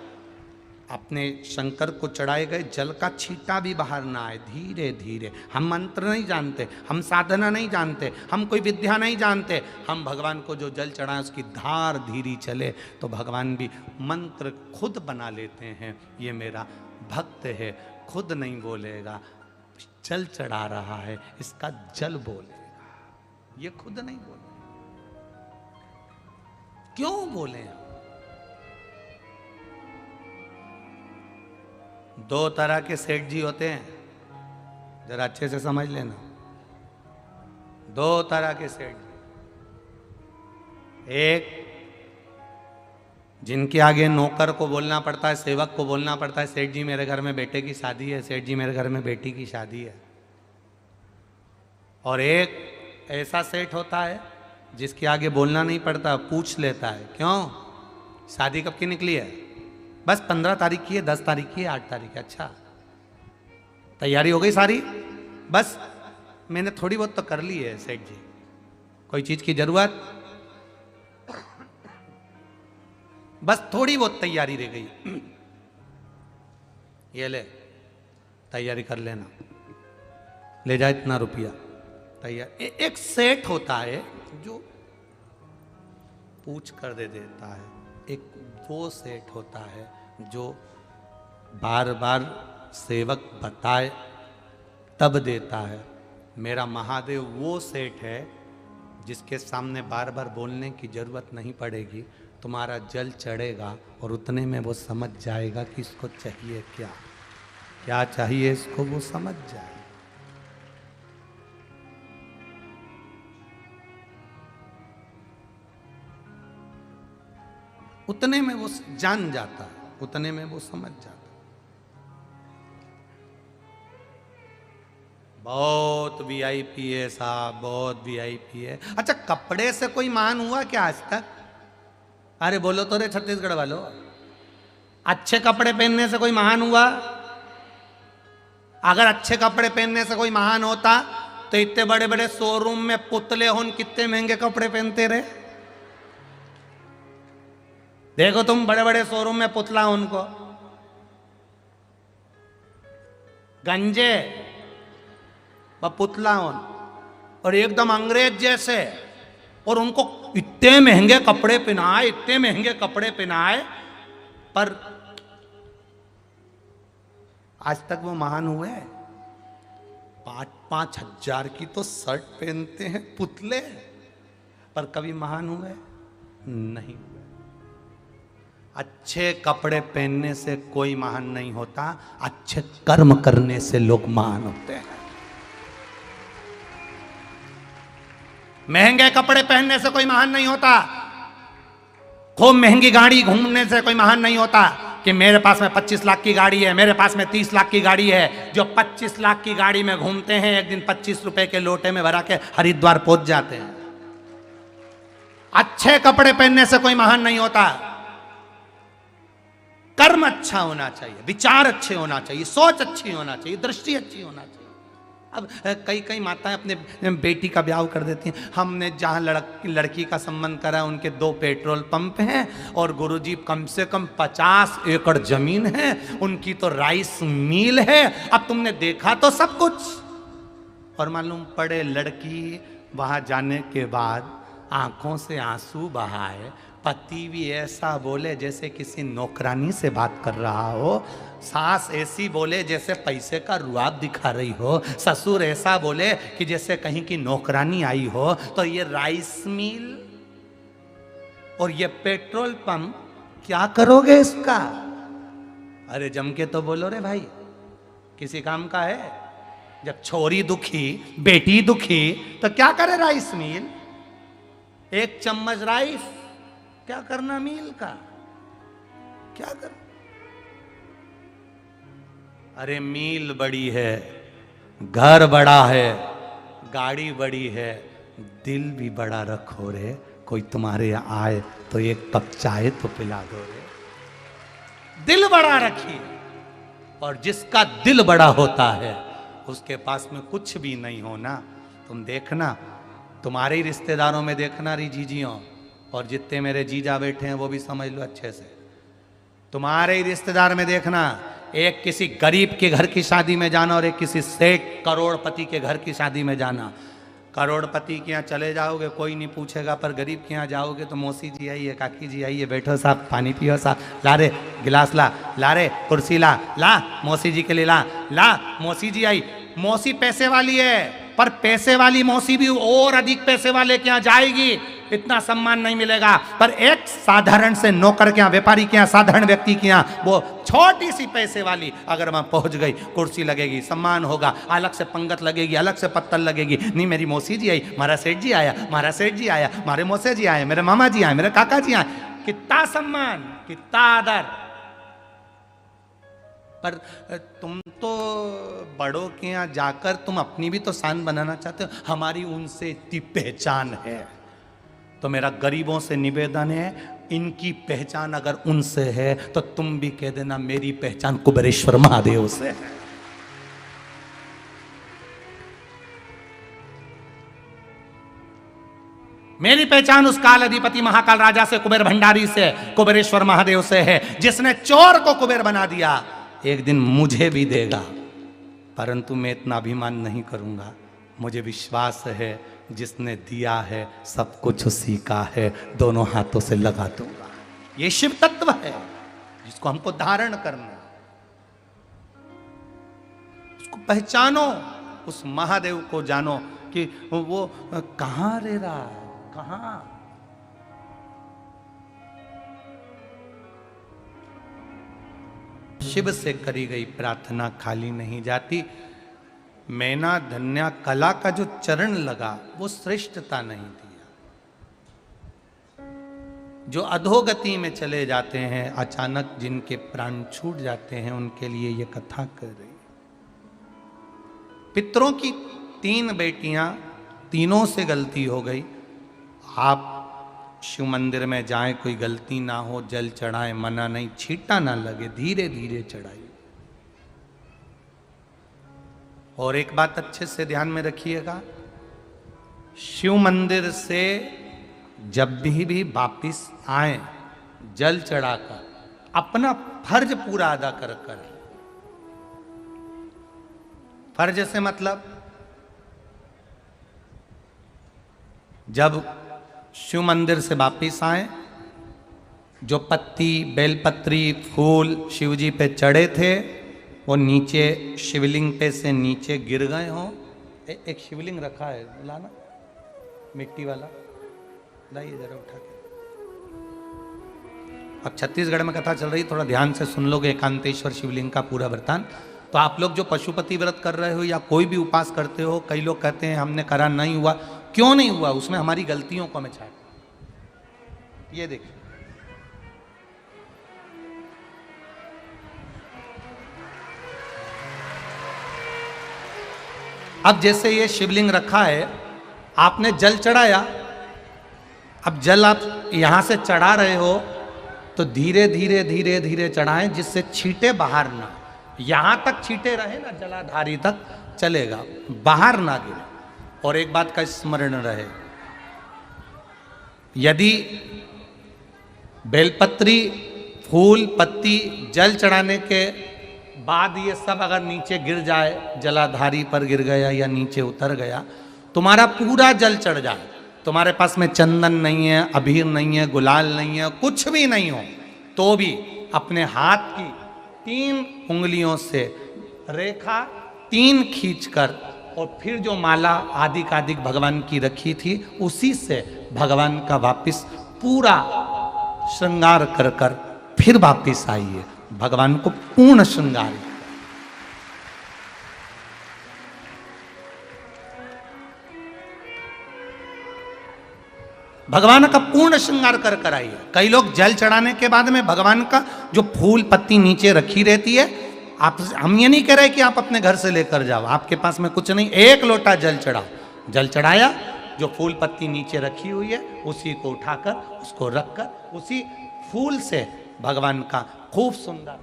अपने शंकर को चढ़ाए गए जल का छींटा भी बाहर ना आए, धीरे धीरे। हम मंत्र नहीं जानते, हम साधना नहीं जानते, हम कोई विद्या नहीं जानते, हम भगवान को जो जल चढ़ाएं उसकी धार धीरे चले तो भगवान भी मंत्र खुद बना लेते हैं। ये मेरा भक्त है, खुद नहीं बोलेगा, जल चढ़ा रहा है, इसका जल बोलेगा, ये खुद नहीं बोलेगा। क्यों बोले? 2 तरह के सेठ जी होते हैं, जरा अच्छे से समझ लेना। 2 तरह के सेठ जी, एक जिनके आगे नौकर को बोलना पड़ता है, सेवक को बोलना पड़ता है, सेठ जी मेरे घर में बेटे की शादी है, सेठ जी मेरे घर में बेटी की शादी है। और एक ऐसा सेठ होता है जिसके आगे बोलना नहीं पड़ता, पूछ लेता है, क्यों शादी कब की निकली है? बस 15 तारीख की है, 10 तारीख की है, 8 तारीख है। अच्छा, तैयारी हो गई सारी? बस मैंने थोड़ी बहुत तो कर ली है सेठ जी, कोई चीज की जरूरत? बस थोड़ी बहुत तैयारी रह गई, ये ले तैयारी कर लेना, ले जा इतना रुपया तैयार। एक सेठ होता है जो पूछ कर दे देता है। एक वो सेठ होता है जो बार बार सेवक बताए तब देता है। मेरा महादेव वो सेठ है जिसके सामने बार बार बोलने की जरूरत नहीं पड़ेगी, तुम्हारा जल चढ़ेगा और उतने में वो समझ जाएगा कि इसको चाहिए क्या, क्या चाहिए इसको, वो समझ जाए। उतने में वो जान जाता है, उतने में वो समझ जाता है। बहुत वीआईपी है साहब, बहुत वीआईपी है। अच्छा, कपड़े से कोई महान हुआ क्या आज तक? अरे बोलो तो रे छत्तीसगढ़ वालों, अच्छे कपड़े पहनने से कोई महान हुआ? अगर अच्छे कपड़े पहनने से कोई महान होता तो इतने बड़े बड़े शोरूम में पुतले होन कितने महंगे कपड़े पहनते रहे। देखो तुम बड़े बड़े शोरूम में पुतला उनको गंजे व पुतला उन और एकदम अंग्रेज जैसे, और उनको इतने महंगे कपड़े पहनाए, इतने महंगे कपड़े पहनाए, पर आज तक वो महान हुए? 5-5 हजार की तो शर्ट पहनते हैं पुतले, पर कभी महान हुए नहीं। अच्छे कपड़े पहनने से कोई महान नहीं होता, अच्छे कर्म करने से लोग महान होते हैं। महंगे कपड़े पहनने से कोई महान नहीं होता, खूब महंगी गाड़ी घूमने से कोई महान नहीं होता कि मेरे पास में 25 लाख की गाड़ी है, मेरे पास में 30 लाख की गाड़ी है। जो 25 लाख की गाड़ी में घूमते हैं एक दिन 25 रुपए के लोटे में भरा के हरिद्वार पहुंच जाते हैं। अच्छे कपड़े पहनने से कोई महान नहीं होता। कर्म अच्छा होना चाहिए, विचार अच्छे होना चाहिए, सोच अच्छी होना चाहिए, दृष्टि अच्छी होना चाहिए। अब कई कई माताएं अपने बेटी का ब्याह कर देती हैं। हमने जहाँ लड़की का संबंध करा उनके 2 पेट्रोल पंप हैं और गुरुजी कम से कम 50 एकड़ जमीन है, उनकी तो राइस मिल है। अब तुमने देखा तो सब कुछ, और मालूम पड़े लड़की वहाँ जाने के बाद आंखों से आंसू बहाए, पति भी ऐसा बोले जैसे किसी नौकरानी से बात कर रहा हो, सास ऐसी बोले जैसे पैसे का रुआब दिखा रही हो, ससुर ऐसा बोले कि जैसे कहीं की नौकरानी आई हो। तो ये राइस मिल और ये पेट्रोल पंप क्या करोगे इसका? अरे जम के तो बोलो रे भाई, किसी काम का है? जब छोरी दुखी, बेटी दुखी, तो क्या करे राइस मिल? 1 चम्मच राइस क्या करना मील का, क्या कर? अरे मील बड़ी है, घर बड़ा है, गाड़ी बड़ी है, दिल भी बड़ा रखो रे। कोई तुम्हारे यहाँ आए तो 1 कप चाय तो पिला दो रे। दिल बड़ा रखिए, और जिसका दिल बड़ा होता है उसके पास में कुछ भी नहीं होना। तुम देखना, तुम्हारे ही रिश्तेदारों में देखना री जीजियों, और जितने मेरे जीजा बैठे हैं वो भी समझ लो अच्छे से, तुम्हारे ही रिश्तेदार में देखना, एक किसी गरीब के घर की शादी में जाना और एक किसी सेठ करोड़पति के घर की शादी में जाना। करोड़पति के यहाँ चले जाओगे कोई नहीं पूछेगा, पर गरीब के यहाँ जाओगे तो मौसी जी आइए, काकी जी आइए, बैठो साहब, पानी पियो साहब, ला रे गिलास, ला रे कुर्सी, ला मौसी जी के लिए, ला मौसी जी आई। मौसी पैसे वाली है, पर पैसे वाली मौसी भी और अधिक पैसे वाले के यहाँ जाएगी, इतना सम्मान नहीं मिलेगा। पर एक साधारण से नौकर के यहाँ, व्यापारी के यहाँ, साधारण व्यक्ति के यहाँ, वो छोटी सी पैसे वाली अगर वहां पहुंच गई, कुर्सी लगेगी, सम्मान होगा, अलग से पंगत लगेगी, अलग से पत्तल लगेगी। नहीं मेरी मौसी जी आई, हमारा सेठ जी आया, हमारा सेठ जी आया, हमारे मौसे जी आए, मेरे मामा जी आए, मेरे काका जी आए, कितना सम्मान, कितना आदर। पर तुम तो बड़ों के यहाँ जाकर तुम अपनी भी तो शान बनाना चाहते हो, हमारी उनसे इतनी पहचान है। तो मेरा गरीबों से निवेदन है, इनकी पहचान अगर उनसे है तो तुम भी कह देना मेरी पहचान कुबेरेश्वर महादेव से है। मेरी पहचान उस काल अधिपति महाकाल राजा से, कुबेर भंडारी से, कुबेरेश्वर महादेव से है, जिसने चोर को कुबेर बना दिया। एक दिन मुझे भी देगा, परंतु मैं इतना अभिमान नहीं करूंगा। मुझे विश्वास है जिसने दिया है सब कुछ उसी का है, दोनों हाथों से लगा दूंगा। ये शिव तत्व है जिसको हमको धारण करना है। उसको पहचानो, उस महादेव को जानो कि वो कहां रह रहा है, कहां। शिव से करी गई प्रार्थना खाली नहीं जाती। मैना धन्या कला का जो चरण लगा वो श्रेष्ठता नहीं दिया। जो अधोगति में चले जाते हैं, अचानक जिनके प्राण छूट जाते हैं, उनके लिए ये कथा कर रही। पितरों की 3 बेटियां, तीनों से गलती हो गई। आप शिव मंदिर में जाएं, कोई गलती ना हो, जल चढ़ाएं, मना नहीं, छींटा ना लगे, धीरे धीरे चढ़ाइए। और एक बात अच्छे से ध्यान में रखिएगा, शिव मंदिर से जब भी वापिस आए, जल चढ़ाकर अपना फर्ज पूरा अदा कर कर। फर्ज से मतलब जब शिव मंदिर से वापिस आए, जो पत्ती, बेलपत्री, फूल शिव जी पे चढ़े थे वो नीचे शिवलिंग पे से नीचे गिर गए हों। एक शिवलिंग रखा है, लाना मिट्टी वाला, लाइए जरा उठा के। अब छत्तीसगढ़ में कथा चल रही, थोड़ा ध्यान से सुन लोगे एकांतेश्वर शिवलिंग का पूरा वृत्तांत। तो आप लोग जो पशुपति व्रत कर रहे हो या कोई भी उपास करते हो, कई लोग कहते हैं हमने करा नहीं हुआ। क्यों नहीं हुआ? उसमें हमारी गलतियों को हमें छाट। ये देखिए, अब जैसे ये शिवलिंग रखा है, आपने जल चढ़ाया, अब जल आप यहां से चढ़ा रहे हो तो धीरे धीरे धीरे धीरे चढ़ाएं, जिससे छींटे बाहर ना, यहां तक छींटे रहे ना, जलाधारी तक चलेगा, बाहर ना गिरे। और एक बात का स्मरण रहे, यदि बेलपत्री, फूल, पत्ती जल चढ़ाने के बाद ये सब अगर नीचे गिर जाए, जलाधारी पर गिर गया या नीचे उतर गया, तुम्हारा पूरा जल चढ़ जाए, तुम्हारे पास में चंदन नहीं है, अबीर नहीं है, गुलाल नहीं है, कुछ भी नहीं हो, तो भी अपने हाथ की 3 उंगलियों से रेखा 3 खींचकर और फिर जो माला आदिकादिक भगवान की रखी थी, उसी से भगवान का वापिस पूरा श्रृंगार कर कर फिर वापिस आइए, भगवान को पूर्ण श्रृंगार। भगवान का पूर्ण श्रृंगार कर कर आइए। कई लोग जल चढ़ाने के बाद में भगवान का जो फूल पत्ती नीचे रखी रहती है, आप, हम ये नहीं कह रहे कि आप अपने घर से लेकर जाओ, आपके पास में कुछ नहीं, 1 लोटा जल चढ़ाओ, जल चढ़ाया, जो फूल पत्ती नीचे रखी हुई है उसी को उठाकर, उसको रखकर, उसी फूल से भगवान का खूब सुंदर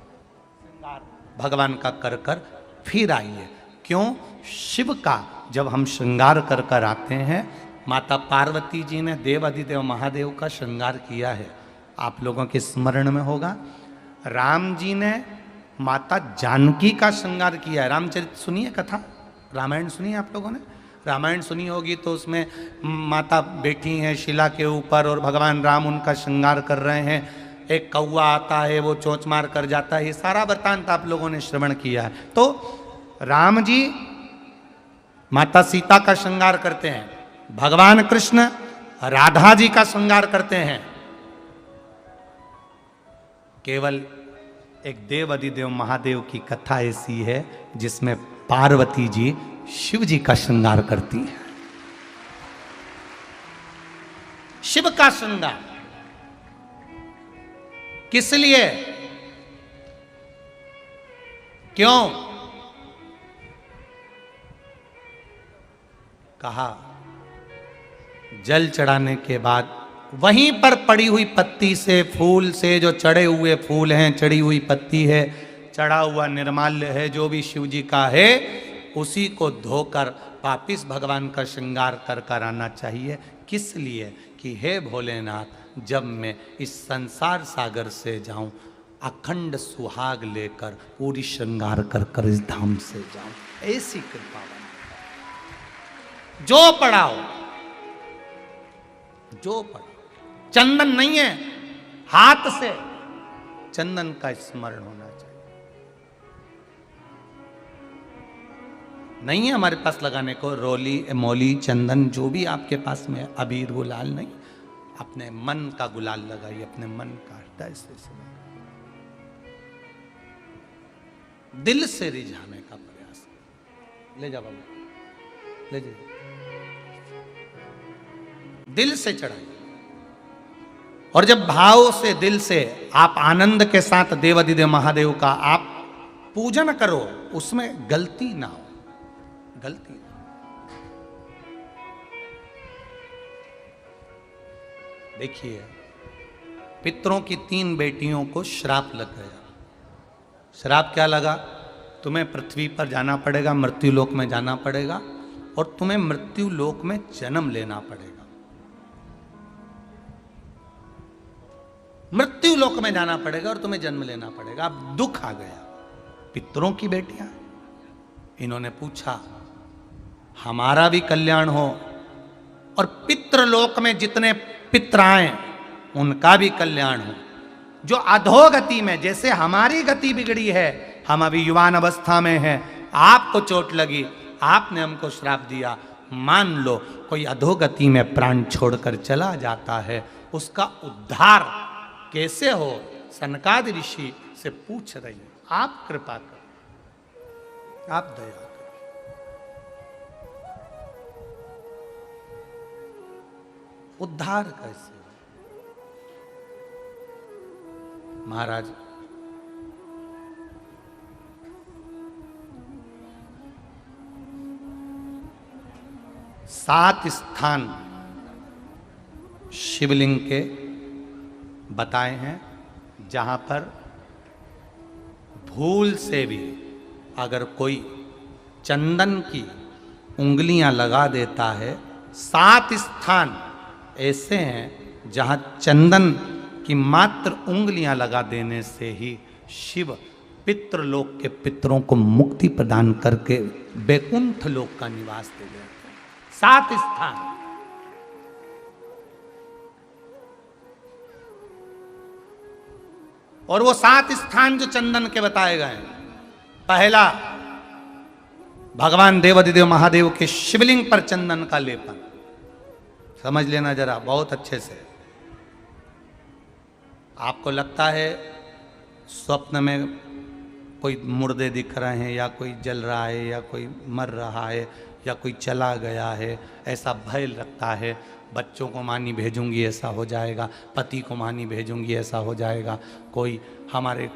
श्रृंगार भगवान का कर कर फिर आइए। क्यों? शिव का जब हम श्रृंगार कर कर आते हैं, माता पार्वती जी ने देव अधिदेव महादेव का श्रृंगार किया है, आप लोगों के स्मरण में होगा। राम जी ने माता जानकी का श्रृंगार किया है। रामचरित सुनिए कथा, रामायण सुनिए, आप लोगों ने रामायण सुनी होगी, तो उसमें माता बैठी हैं शिला के ऊपर और भगवान राम उनका श्रृंगार कर रहे हैं। एक कौवा आता है, वो चोंच मार कर जाता है, ये सारा वृत्तांत आप लोगों ने श्रवण किया है। तो राम जी माता सीता का श्रृंगार करते हैं, भगवान कृष्ण राधा जी का श्रृंगार करते हैं। केवल एक देव अधिदेव महादेव की कथा ऐसी है जिसमें पार्वती जी शिव जी का श्रृंगार करती हैं। शिव का श्रृंगार किस लिए? क्यों? कहा जल चढ़ाने के बाद वहीं पर पड़ी हुई पत्ती से, फूल से, जो चढ़े हुए फूल हैं, चढ़ी हुई पत्ती है, चढ़ा हुआ निर्माल्य है, जो भी शिव जी का है, उसी को धोकर वापिस भगवान का श्रृंगार कर कर आना चाहिए। किस लिए? कि हे भोलेनाथ, जब मैं इस संसार सागर से जाऊं, अखंड सुहाग लेकर पूरी श्रृंगार कर कर इस धाम से जाऊं, ऐसी कृपा बना। जो पढ़ाओ जो पढ़ो, चंदन नहीं है, हाथ से चंदन का स्मरण होना चाहिए। नहीं है हमारे पास लगाने को रोली, मौली, चंदन, जो भी आपके पास में है, अबीर, गुलाल नहीं, अपने मन का गुलाल लगाइए, अपने मन का हृदय से दिल से रिझाने का प्रयास। ले जा बाबू, ले जा, दिल से चढ़ाइए। और जब भाव से, दिल से आप आनंद के साथ देवाधिदेव महादेव का आप पूजन करो, उसमें गलती ना हो, गलती ना। देखिए, पितरों की 3 बेटियों को श्राप लग गया। श्राप क्या लगा? तुम्हें पृथ्वी पर जाना पड़ेगा, मृत्यु लोक में जाना पड़ेगा, और तुम्हें मृत्यु लोक में जन्म लेना पड़ेगा। मृत्यु लोक में जाना पड़ेगा और तुम्हें जन्म लेना पड़ेगा। अब दुख आ गया। पितरों की बेटियां, इन्होंने पूछा हमारा भी कल्याण हो और पितृलोक में जितने पितर आए उनका भी कल्याण हो। जो अधोगति में, जैसे हमारी गति बिगड़ी है, हम अभी युवान अवस्था में हैं, आपको चोट लगी, आपने हमको श्राप दिया, मान लो कोई अधोगति में प्राण छोड़कर चला जाता है, उसका उद्धार कैसे हो? सनकादि ऋषि से पूछ रही है। आप कृपा करें, आप दया करें। उद्धार कैसे? महाराज, सात स्थान शिवलिंग के बताए हैं, जहां पर भूल से भी अगर कोई चंदन की उंगलियां लगा देता है, 7 स्थान ऐसे हैं जहां चंदन की मात्र उंगलियां लगा देने से ही शिव पितृलोक के पितरों को मुक्ति प्रदान करके वैकुंठ लोक का निवास दे देते हैं। 7 स्थान। और वो 7 स्थान जो चंदन के बताए गए हैं, पहला भगवान देवाधिदेव महादेव के शिवलिंग पर चंदन का लेपन। समझ लेना जरा बहुत अच्छे से। आपको लगता है स्वप्न में कोई मुर्दे दिख रहे हैं, या कोई जल रहा है, या कोई मर रहा है, या कोई चला गया है, ऐसा भय लगता है। बच्चों को मानी भेजूंगी ऐसा हो जाएगा, पति को मानी भेजूंगी ऐसा हो जाएगा, कोई हमारे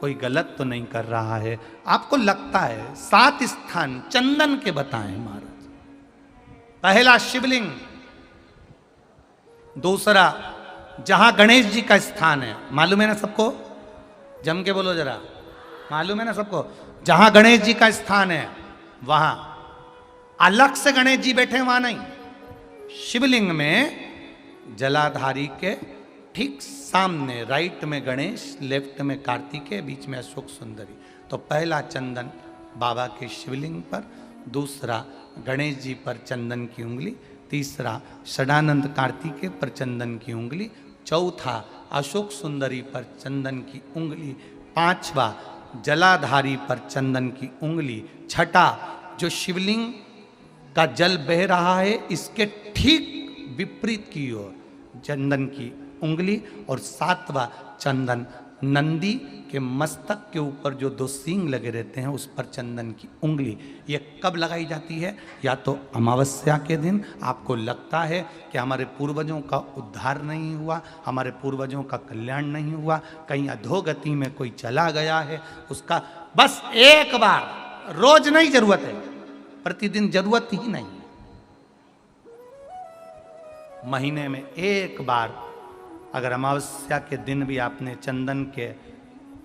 कोई गलत तो नहीं कर रहा है, आपको लगता है। 7 स्थान चंदन के बताए महाराज। पहला शिवलिंग, दूसरा जहां गणेश जी का स्थान है, मालूम है ना सबको? जम के बोलो जरा, मालूम है ना सबको? जहां गणेश जी का स्थान है वहां अलग से गणेश जी बैठे, वहां नहीं। शिवलिंग में जलाधारी के ठीक सामने राइट में गणेश, लेफ्ट में कार्तिकेय, बीच में अशोक सुंदरी। तो पहला चंदन बाबा के शिवलिंग पर, दूसरा गणेश जी पर चंदन की उंगली, तीसरा षडानंद कार्तिकेय पर चंदन की उंगली, चौथा अशोक सुंदरी पर चंदन की उंगली, पांचवा जलाधारी पर चंदन की उंगली, छठा जो शिवलिंग का जल बह रहा है इसके ठीक विपरीत की ओर चंदन की उंगली, और 7वां चंदन नंदी के मस्तक के ऊपर जो 2 सींग लगे रहते हैं उस पर चंदन की उंगली। ये कब लगाई जाती है? या तो अमावस्या के दिन आपको लगता है कि हमारे पूर्वजों का उद्धार नहीं हुआ, हमारे पूर्वजों का कल्याण नहीं हुआ, कहीं अधोगति में कोई चला गया है, उसका बस एक बार, रोज नहीं जरूरत है, प्रतिदिन जरूरत ही नहीं, महीने में एक बार अगर अमावस्या के दिन भी आपने चंदन के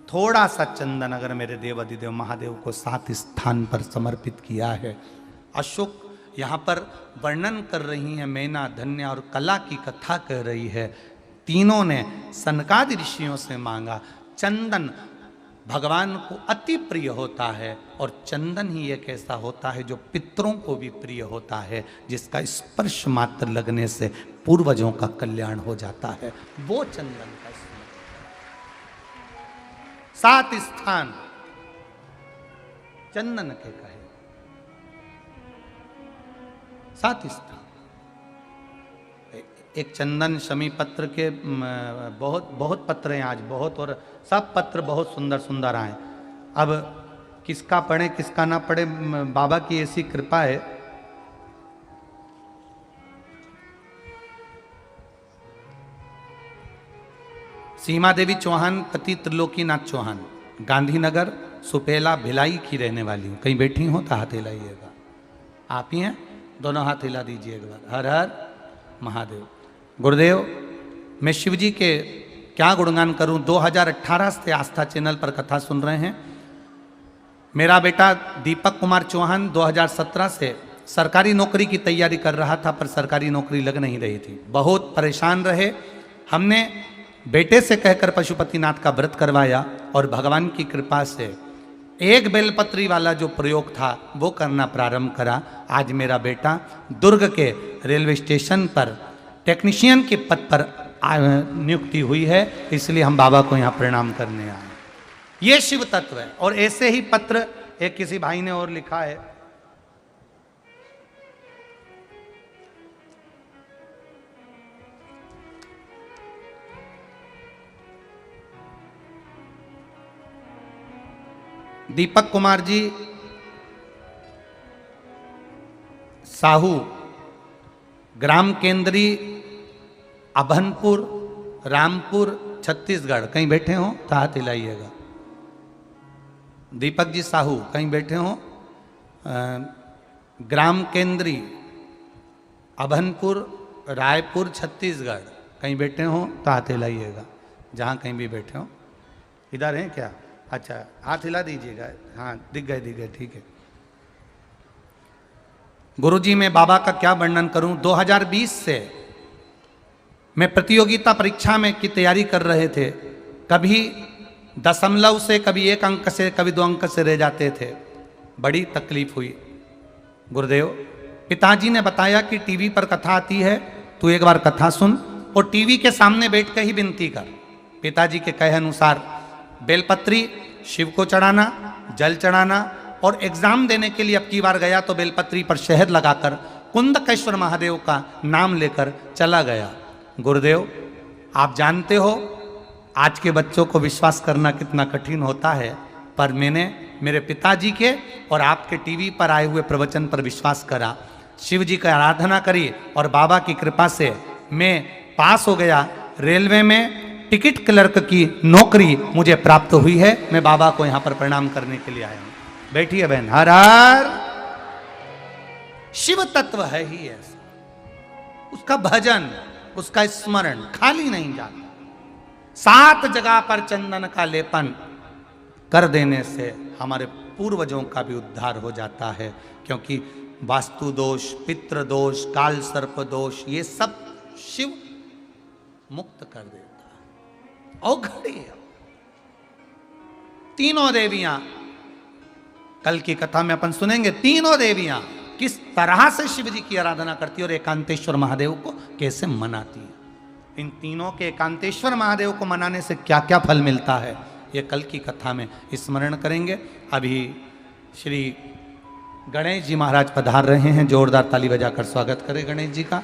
थोड़ा सा चंदन अगर मेरे देवाधिदेव महादेव को 7 स्थान पर समर्पित किया है। अशोक यहाँ पर वर्णन कर रही हैं, मैना, धन्या और कला की कथा कह रही है। तीनों ने सनकादि ऋषियों से मांगा। चंदन भगवान को अति प्रिय होता है, और चंदन ही एक ऐसा होता है जो पितरों को भी प्रिय होता है, जिसका स्पर्श मात्र लगने से पूर्वजों का कल्याण हो जाता है। वो चंदन का स्मरण। 7 स्थान चंदन के कहे, 7 स्थान। एक चंदन शमी पत्र के बहुत बहुत पत्र हैं आज, बहुत, और सब पत्र बहुत सुंदर सुंदर आए। अब किसका पढ़े किसका ना पढ़े, बाबा की ऐसी कृपा है। सीमा देवी चौहान पति त्रिलोकीनाथ चौहान, गांधीनगर सुपेला भिलाई की रहने वाली हूँ। कहीं बैठी हो तो हाथ हिलाइएगा। आप ही हैं, दोनों हाथ हिला दीजिए एक बार। हर हर महादेव। गुरुदेव, मैं शिव जी के क्या गुणगान करूं। 2018 से आस्था चैनल पर कथा सुन रहे हैं। मेरा बेटा दीपक कुमार चौहान 2017 से सरकारी नौकरी की तैयारी कर रहा था, पर सरकारी नौकरी लग नहीं रही थी। बहुत परेशान रहे। हमने बेटे से कहकर पशुपतिनाथ का व्रत करवाया और भगवान की कृपा से एक बेलपत्री वाला जो प्रयोग था वो करना प्रारंभ करा। आज मेरा बेटा दुर्ग के रेलवे स्टेशन पर टेक्नीशियन के पद पर नियुक्ति हुई है, इसलिए हम बाबा को यहाँ प्रणाम करने आए। ये शिव तत्व है। और ऐसे ही पत्र एक किसी भाई ने और लिखा है। दीपक कुमार जी साहू, ग्राम केंद्री, अभनपुर, रामपुर, छत्तीसगढ़। कहीं बैठे हो तो हाथ हिलाइएगा। दीपक जी साहू कहीं बैठे हो, ग्राम केंद्री, अभनपुर, रायपुर, छत्तीसगढ़। कहीं बैठे हो तो हाथ हिलाइएगा, जहाँ कहीं भी बैठे हो। इधर हैं क्या? अच्छा, हाथ हिला दीजिएगा। हाँ, दिख गए, ठीक है। गुरुजी, मैं बाबा का क्या वर्णन करूं। 2020 से मैं प्रतियोगिता परीक्षा में की तैयारी कर रहे थे। कभी दशमलव से, कभी 1 अंक से, कभी 2 अंक से रह जाते थे। बड़ी तकलीफ हुई। गुरुदेव, पिताजी ने बताया कि टीवी पर कथा आती है, तू एक बार कथा सुन और टीवी के सामने बैठ कर ही विनती कर। पिताजी के कहे अनुसार बेलपत्री शिव को चढ़ाना, जल चढ़ाना, और एग्जाम देने के लिए अब की बार गया तो बेलपत्री पर शहद लगाकर कुंदकेश्वर महादेव का नाम लेकर चला गया। गुरुदेव, आप जानते हो आज के बच्चों को विश्वास करना कितना कठिन होता है, पर मैंने मेरे पिताजी के और आपके टीवी पर आए हुए प्रवचन पर विश्वास करा, शिव जी की आराधना करी और बाबा की कृपा से मैं पास हो गया। रेलवे में टिकट क्लर्क की नौकरी मुझे प्राप्त हुई है। मैं बाबा को यहां पर प्रणाम करने के लिए आया हूं। बैठिए बहन। हर हर। शिव तत्व है ही ऐसा, उसका भजन, उसका स्मरण खाली नहीं जाता। 7 जगह पर चंदन का लेपन कर देने से हमारे पूर्वजों का भी उद्धार हो जाता है, क्योंकि वास्तु दोष, पितृ दोष, काल सर्प दोष, ये सब शिव मुक्त कर देता है। औघड़ी है। तीनों देवियां, कल की कथा में अपन सुनेंगे, तीनों देवियां किस तरह से शिव जी की आराधना करती है और एकांतेश्वर महादेव को कैसे मनाती है। इन तीनों के एकांतेश्वर महादेव को मनाने से क्या क्या फल मिलता है, ये कल की कथा में स्मरण करेंगे। अभी श्री गणेश जी महाराज पधार रहे हैं। जोरदार ताली बजाकर स्वागत करें गणेश जी का।